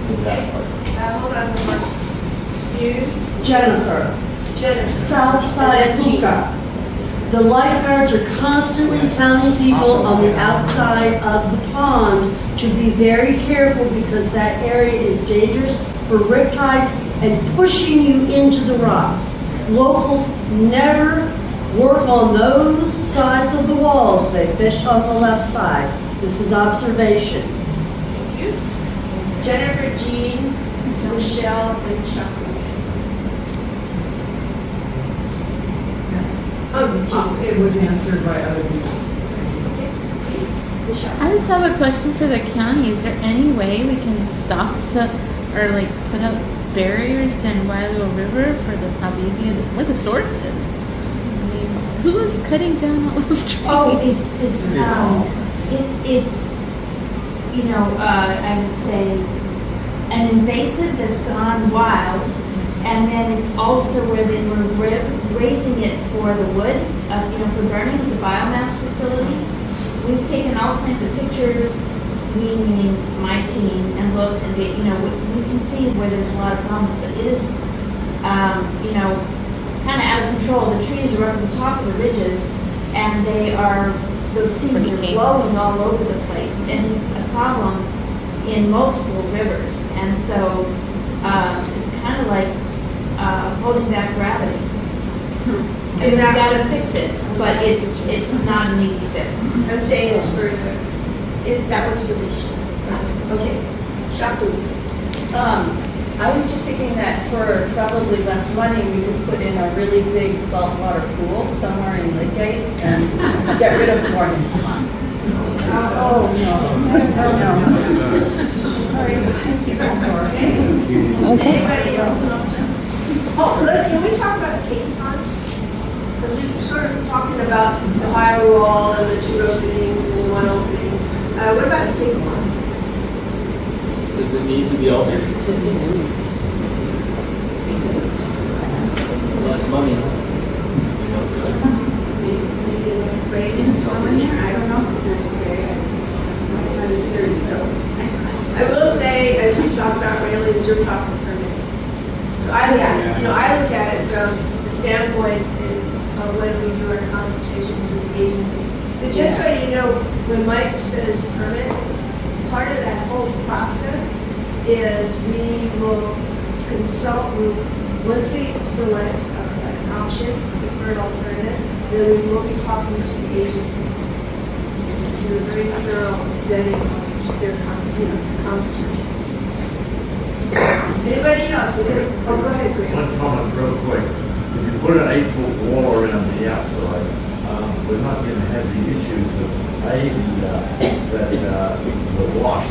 C: do that part.
B: Hold on, hold on. You?
T: Jennifer. Southside Puka. The lifeguards are constantly telling people on the outside of the pond to be very careful because that area is dangerous for riptides and pushing you into the rocks. Locals never work on those sides of the walls. They fish on the left side. This is observation.
B: Thank you. Jennifer, Jean, Michelle, and Chuck.
O: It was answered by other people.
S: I just have a question for the county. Is there any way we can stop or like put up barriers down Waialua River for the Pavizia, where the source is? I mean, who's cutting down all those trees?
F: Oh, it's you know, I would say an invasive that's gone wild, and then it's also where they were raising it for the wood, you know, for burning at the biomass facility. We've taken all kinds of pictures, we meaning my team, and looked, and you know, we can see where there's a lot of problems, but it is, you know, kind of out of control. The trees are up at the top of the ridges, and those seeds are blowing all over the place, and it's a problem in multiple rivers, and so it's kind of like holding back gravity. And we've got to fix it, but it's not an easy fix.
B: I'm saying this for that was your wish. Okay. Shaku.
N: I was just thinking that for probably less money, we could put in a really big saltwater pool somewhere in Lydgate and get rid of Morgan's Pond.
T: Oh, no.
L: Okay.
B: Anybody else? Oh, can we talk about Cape Pond? Because we've sort of talking about the high wall and the two openings and one opening. What about Cape Pond?
C: Does it need to be altered? Less money.
G: I don't know if it's necessary. My son is 30, so.
B: I will say, as we talked about railings, you're talking permit. So I look at it from the standpoint of when we do our consultations with the agencies. So just so you know, when Mike says permits, part of that whole process is we will consult, once we select an option, preferred alternative, then we will be talking to the agencies. Do a very thorough vetting of their constitutions. Anybody else? Oh, go ahead, Greg.
M: One comment real quick. If you put an 8-foot wall around the outside, we're not going to have the issues of the wash.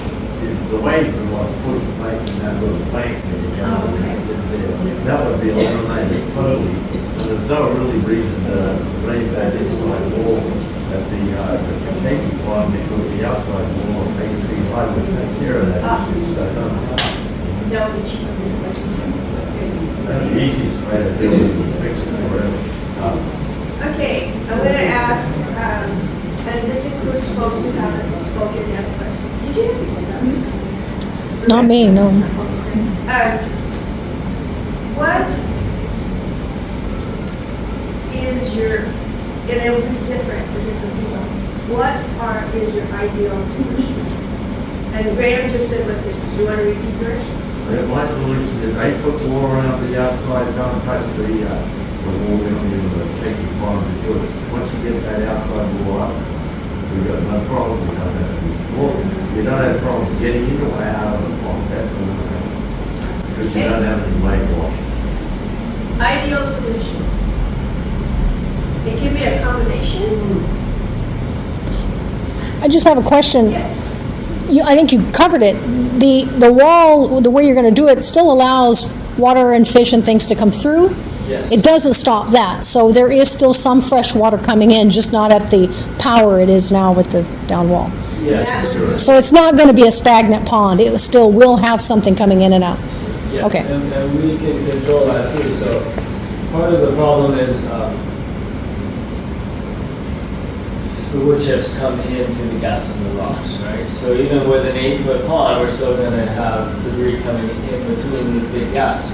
M: The waves are what's pushed back in that little bank there. That would be eliminated totally. There's no really reason to raise that inside wall at the taking pond because the outside wall of 8 feet high would take care of that issue, so no.
B: That would be cheaper than the rest.
M: The easiest way to do it is fix it or whatever.
B: Okay, I'm going to ask, and this includes folks who haven't spoken yet, but did you have
L: Not me, no.
B: what is your, and it will be different for different people, is your ideal solution? And Graham just said what this was. You want to repeat yours?
M: My solution is 8-foot wall around the outside, don't touch the wall down in the taking pond, because once you get that outside wall up, we've got no problem with that. Well, you don't have problems getting in or out of the pond, that's the one thing. Because you don't have any lake wash.
B: Ideal solution. It can be a combination.
L: I just have a question. I think you covered it. The wall, the way you're going to do it, still allows water and fish and things to come through.
C: Yes.
L: It doesn't stop that. So there is still some fresh water coming in, just not at the power it is now with the down wall.
C: Yes.
L: So it's not going to be a stagnant pond. It still will have something coming in and out.
C: Yes,
L: Okay.
C: and we can control that too. So part of the problem is the wood chips come in through the gaps in the rocks, right? So even with an 8-foot pond, we're still going to have debris coming in between these big gaps.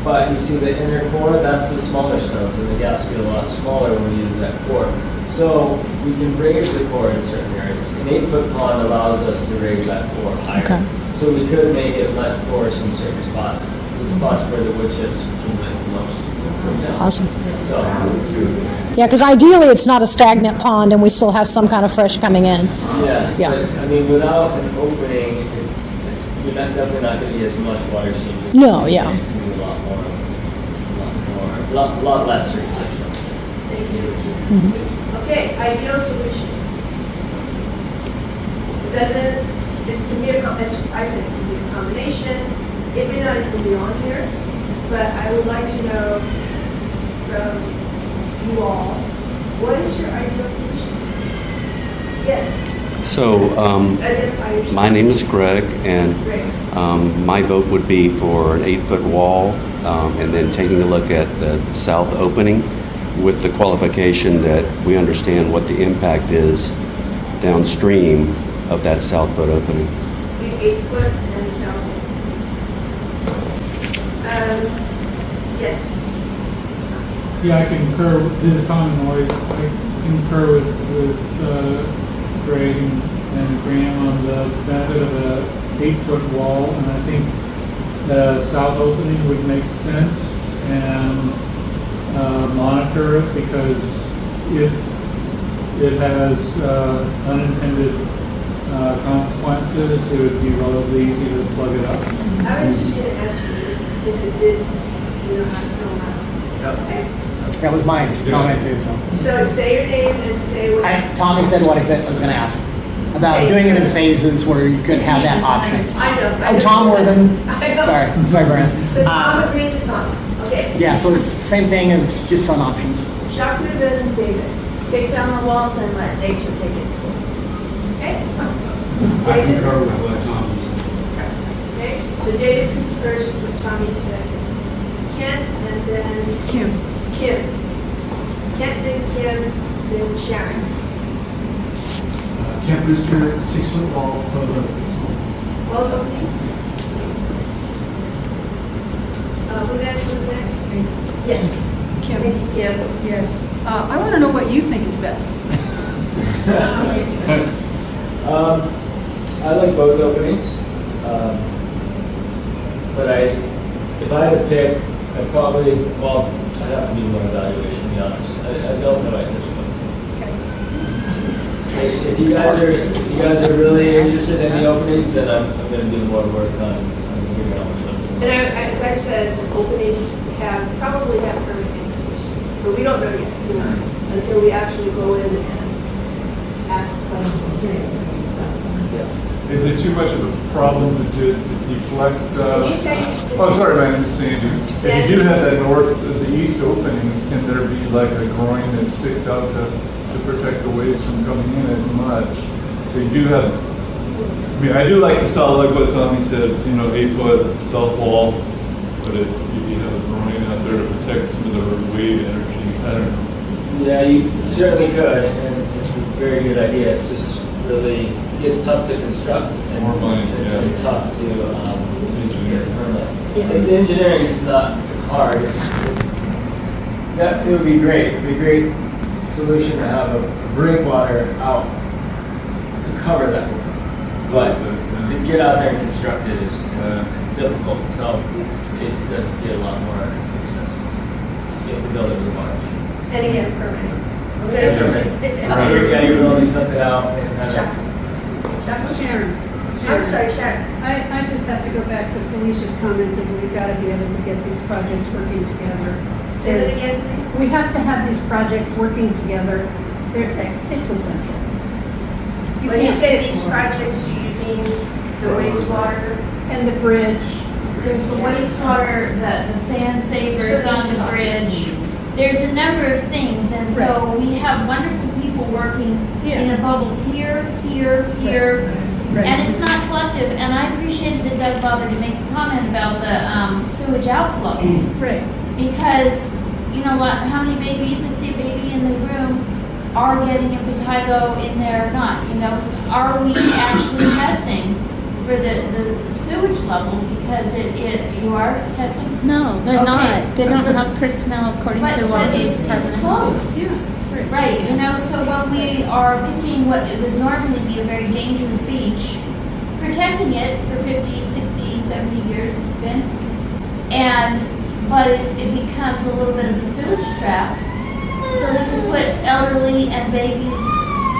C: But you see the inner core, that's the smaller stones, and the gaps get a lot smaller when we use that core. So we can raise the core in certain areas. An 8-foot pond allows us to raise that core higher.
L: Okay.
C: So we could make it less porous in certain spots, the spots where the wood chips accumulate the most, for example.
L: Awesome.
C: So it's good.
L: Yeah, because ideally it's not a stagnant pond and we still have some kind of fresh coming in.
C: Yeah,
L: Yeah.
C: but I mean, without an opening, you're definitely not going to get as much water exchange.
L: No, yeah.
C: It's going to be a lot less circulation.
B: Thank you.
L: Mm-hmm.
B: Okay, ideal solution. It can be as I said, it can be a combination. It may not even be on here, but I would like to know from you all, what is your ideal solution? Yes.
P: So,
B: Identify yourself.
P: my name is Greg, and my vote would be for an 8-foot wall, and then taking a look at the south opening with the qualification that we understand what the impact is downstream of that south foot opening.
B: 8 foot and south. Yes.
D: Yeah, I concur. This is Tommy Morris. I concur with Greg and Graham on the benefit of a 8-foot wall, and I think the south opening would make sense, and monitor it, because if it has unintended consequences, it would be relatively easy to plug it up.
B: I was just going to ask you if it did, you know, how to fill out. Okay.
Q: That was my comment too, so.
B: So say your name and say what.
Q: Tommy said what I was gonna ask. About doing it in phases where you could have that option.
B: I know.
Q: Oh, Tom Worthen.
B: I know.
Q: Sorry, Brian.
B: So Tom agreed to Tom. Okay.
Q: Yeah, so it's the same thing as just on options.
B: Jacques and David.
N: Take down the walls and let nature take its course.
B: Okay.
U: I concur with what Tommy said.
B: Okay. So David concurs with what Tommy said. Kent and then
O: Kim.
B: Kent, then Kim, then Sharon.
U: Kent Brewster, 6-foot wall, both openings.
B: Both openings? Who's next? Yes.
O: Kim.
B: Thank you, Kim.
O: Yes. I want to know what you think is best.
C: I like both openings, but if I had to pick, I'd probably, I'd have to do more evaluation, to be honest. I don't know at this point. If you guys are really interested in the openings, then I'm going to do more work on figuring out which ones.
B: And as I said, openings probably have permit conditions, but we don't know yet, you know, until we actually go in and ask questions. So,
J: Is it too much of a problem to deflect?
B: Can you say?
J: Oh, sorry, my name is Sandy. If you do have that the east opening, can there be like a groin that sticks out to protect the waves from coming in as much? So you do have, I mean, I do like the south, like what Tommy said, 8-foot south wall, but if you have a groin out there to protect some of the wave energy, I don't know.
C: Yeah, you certainly could, and it's a very good idea. It's just really, it's tough to construct and
J: More money, yeah.
C: it's tough to permit. The engineering is not hard. It would be great. It would be a great solution to have a breakwater out to cover that. But to get out there and construct it is difficult. So it does get a lot more expensive. You have to build it with a barge.
B: And again, permanent.
C: Yeah, you're building something out and
K: Sharon.
B: I'm sorry, Sharon.
K: I just have to go back to Felicia's comment of we've got to be able to get these projects working together.
B: Say that again, please.
K: We have to have these projects working together. It's essential.
B: When you say these projects, do you mean the wastewater?
K: And the bridge.
F: There's the wastewater, the sand savers on the bridge. There's a number of things, and so we have wonderful people working in a bubble here, and it's not collective. And I appreciated that Doug bothered to make a comment about the sewage outflow.
K: Right.
F: Because, how many babies, I see a baby in the room, are getting impetigo in there or not? Are we actually testing for the sewage level? Because you are testing?
S: No, they're not. They don't have personnel according to what
F: it's close.
K: Yeah.
F: Right, so when we are picking what would normally be a very dangerous beach, protecting it for 50, 60, 70 years it's been, but it becomes a little bit of a sewage trap. So we can put elderly and babies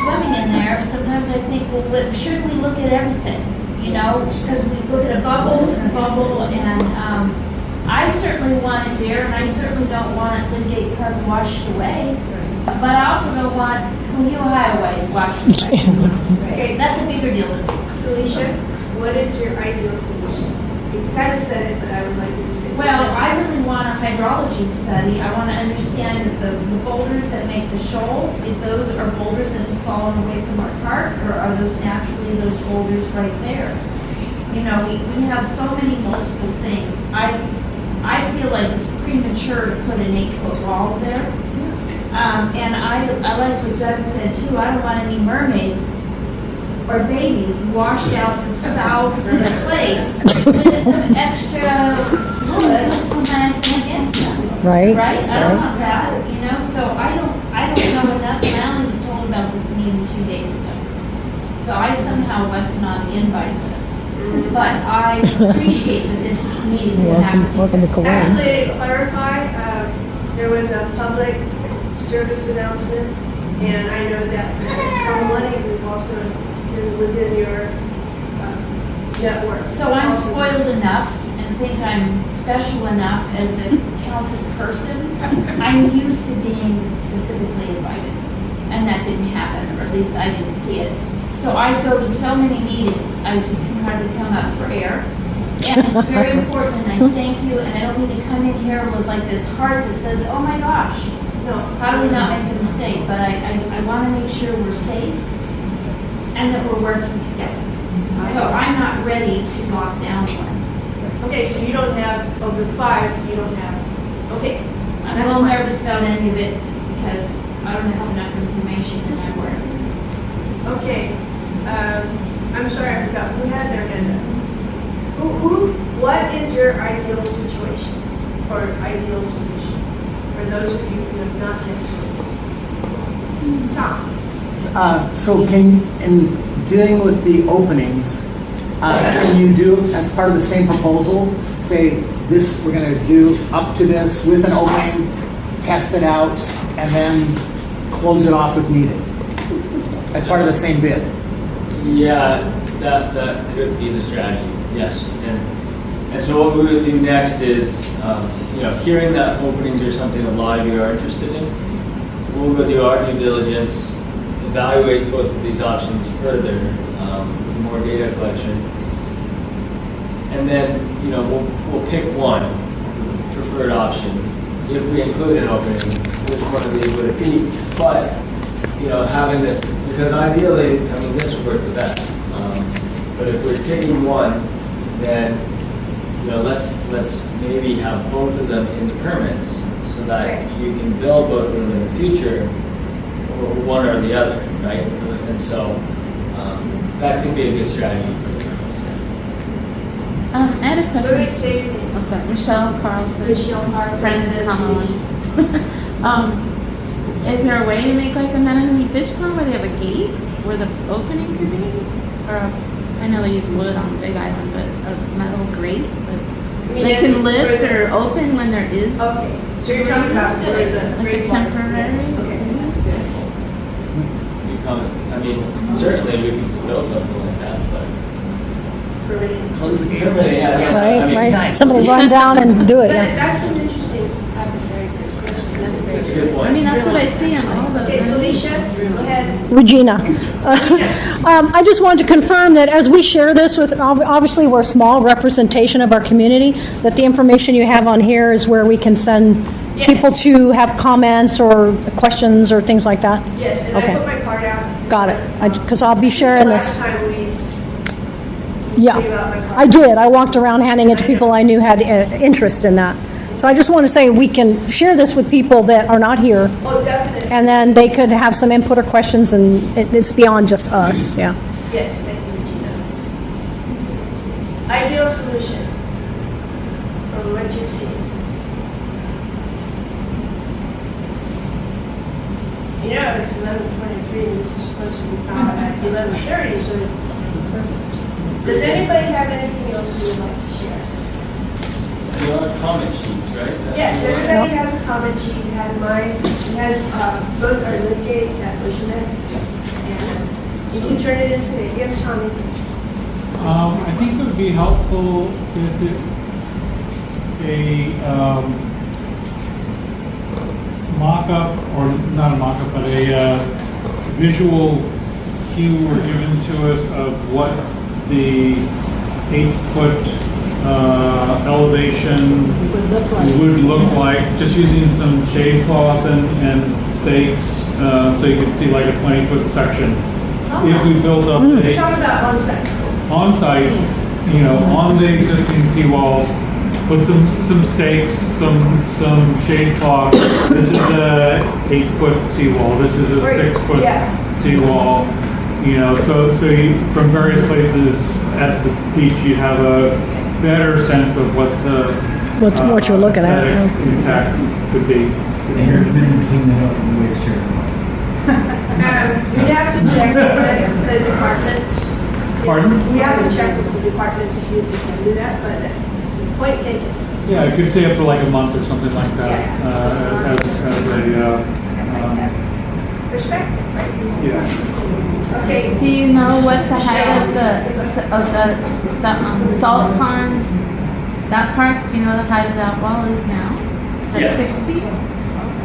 F: swimming in there. Sometimes I think, well, shouldn't we look at everything? Because we look at a bubble, and I certainly want it there, and I certainly don't want Lydgate Pond washed away. But I also don't want Honolulu HI washed away. Okay, that's a bigger deal than me.
B: Felicia, what is your ideal solution? You kind of said it, but I would like you to say it.
F: Well, I really want a hydrology study. I want to understand if the boulders that make the shoal, if those are boulders that have fallen away from our park, or are those naturally those boulders right there? We have so many multiple things. I feel like it's premature to put an 8-foot wall there. And I like what Doug said too. I don't want any mermaids or babies washed out the south of the place with some extra wood against them.
L: Right.
F: Right? I don't want that. So I don't know enough. I only was told about this meeting 2 days ago. So I somehow wasn't on the invite list. But I appreciate that this meeting is happening.
L: Welcome to Kauai.
B: Actually, to clarify, there was a public service announcement, and I know that Kamalani, we've also been within your network.
F: So I'm spoiled enough and think I'm special enough as a council person. I'm used to being specifically invited, and that didn't happen, or at least I didn't see it. So I go to so many meetings, I just can hardly come up for air. And it's very important, and I thank you, and I don't need to come in here with like this heart that says, oh my gosh, how do we not make a mistake? But I want to make sure we're safe and that we're working together. So I'm not ready to lock down one.
B: Okay, so you don't have, of the 5, you don't have, okay.
F: I'm a little nervous about any of it because I don't have enough information in my work.
B: Okay, I'm sorry, I forgot, who had their hand up? What is your ideal situation or ideal solution for those of you who have not been to it? Tom?
Q: So in dealing with the openings, can you do, as part of the same proposal, say this, we're going to do up to this with an opening, test it out, and then close it off if needed, as part of the same bid?
C: Yeah, that could be the strategy, yes. And so what we would do next is, hearing that openings are something a lot of you are interested in, we'll go do our due diligence, evaluate both of these options further, more data collection. And then, we'll pick one preferred option. If we include an opening, which one of these would it be? But, having this, because ideally, this would work the best. But if we're picking one, then, let's maybe have both of them in the permits so that you can build both of them in the future, or one or the other, right? And so that could be a good strategy for the permits.
S: I had a question.
B: Louis, say your name.
S: Oh, sorry. Michelle Carlson. Friends of Kamalani. Is there a way to make like a Manatee fish pond where they have a gate where the opening could be? Or I know they use wood on Big Island, but a metal grate? But they can lift or open when there is.
B: Okay, so you're talking about where the
S: like a temporary.
B: Okay.
C: Certainly we could build something like that, but.
B: Close the gate.
L: Right. Somebody run down and do it, yeah.
B: That's an interesting, that's a very good question. That's a very
C: That's a good point.
S: I mean, that's what I see on all the.
B: Okay, Felicia, go ahead.
L: Regina. I just wanted to confirm that as we share this with, obviously we're a small representation of our community, that the information you have on here is where we can send people to have comments or questions or things like that?
B: Yes, and
L: Okay.
B: I put my card out.
L: Got it. Because I'll be sharing
B: Last
L: this.
B: time we
L: Yeah,
B: gave out my card.
L: I did. I walked around handing it to people I knew had interest in that. So I just want to say we can share this with people that are not here,
B: Oh, definitely.
L: and then they could have some input or questions, and it's beyond just us, yeah.
B: Yes, thank you, Regina. Ideal solution from what you've seen. It's 11:23, and this is supposed to be found at 11:30, so perfect. Does anybody have anything else you would like to share?
C: You have comment sheets, right?
B: Yes, everybody has a comment sheet. It has mine. It has both our Lydgate at Oceanit, and you can turn it into it. Yes, Tommy?
D: I think it would be helpful if a mock-up, or not a mock-up, but a visual cue were given to us of what the 8-foot elevation would look like, just using some shade cloth and stakes, so you could see like a 20-foot section. If we built up
B: You're talking about on-site.
D: on-site, on the existing seawall, put some stakes, some shade cloth. This is a 8-foot seawall. This is a 6-foot seawall. So you, from various places at the beach, you have a better sense of what the
L: what you're looking at.
D: aesthetic impact could be.
E: And you're committed to clean that up from the waste chair.
B: We have to check with the department.
D: Pardon?
B: We have to check with the department to see if we can do that, but point taken.
D: Yeah, I could say up for like a month or something like that, as a,
B: Perspective, right?
D: yeah.
B: Okay.
S: Do you know what the height of the salt pond, that part, do you know the height of that wall is now? Is that
C: Yes.
S: 6 feet?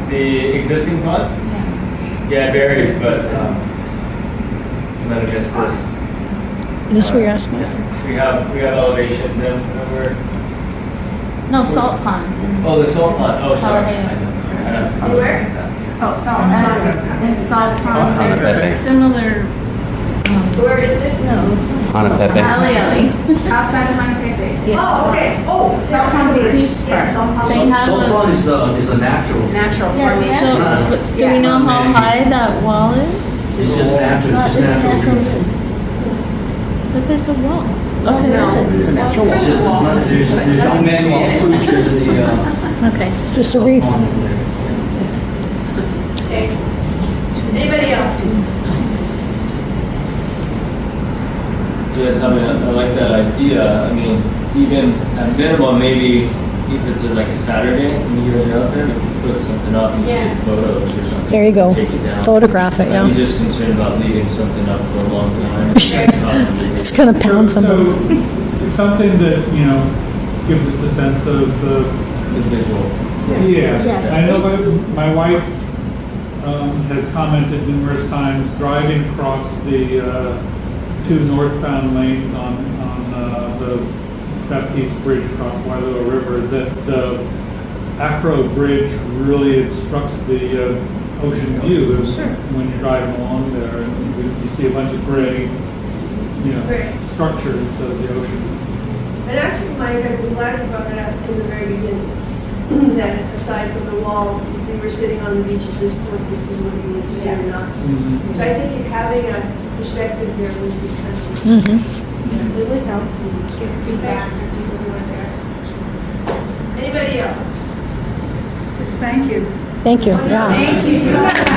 C: The existing pond? Yeah, it varies, but and then I guess this.
L: This where you're asking?
C: We have elevations and we're.
S: No, salt pond.
C: Oh, the salt pond. Oh, sorry.
S: Tallahassee.
C: I don't know. I'd have to.
B: Where?
S: Oh, salt pond. In salt pond, there's a similar.
B: Where is it?
S: No.
P: Honolulu.
F: Outside of my Pepe.
B: Oh, okay. Oh,
F: Salt Pond Beach.
B: Yes, Salt Pond.
S: They have
I: Salt
S: a-
I: pond is a natural.
F: Natural.
S: So, do we know how high that wall is?
I: It's just natural. It's just natural.
S: But there's a wall. Okay,
F: no.
S: there's
F: It's a natural wall.
I: There's no manual features in the.
L: Okay, just a reef.
B: Okay. Anybody else?
C: Yeah, Tommy, I like that idea. I mean, even at minimum, maybe if it's like a Saturday and you guys are out there, we can put something up and take photos or something.
L: There you go.
C: Take it down.
L: Photograph it, yeah.
C: I'm just concerned about leaving something up for a long time.
L: It's going to pound somebody.
D: So it's something that, gives us a sense of the
C: visual.
D: Yeah, I know my wife has commented numerous times driving across the two northbound lanes on the Baptiste Bridge across Wailoa River, that the Acro Bridge really obstructs the ocean view when you're driving along there. And you see a bunch of gray, structures of the ocean.
B: And actually, Mike, I'm glad you brought that up in the very beginning. That aside from the wall, if we were sitting on the beach at this point, this is what you would see or not see.
D: Mhm.
B: So I think having a perspective there would be kind of,
F: It would help give feedback.
B: Anybody else?
O: Just thank you.
L: Thank you, yeah.
F: Thank you so much.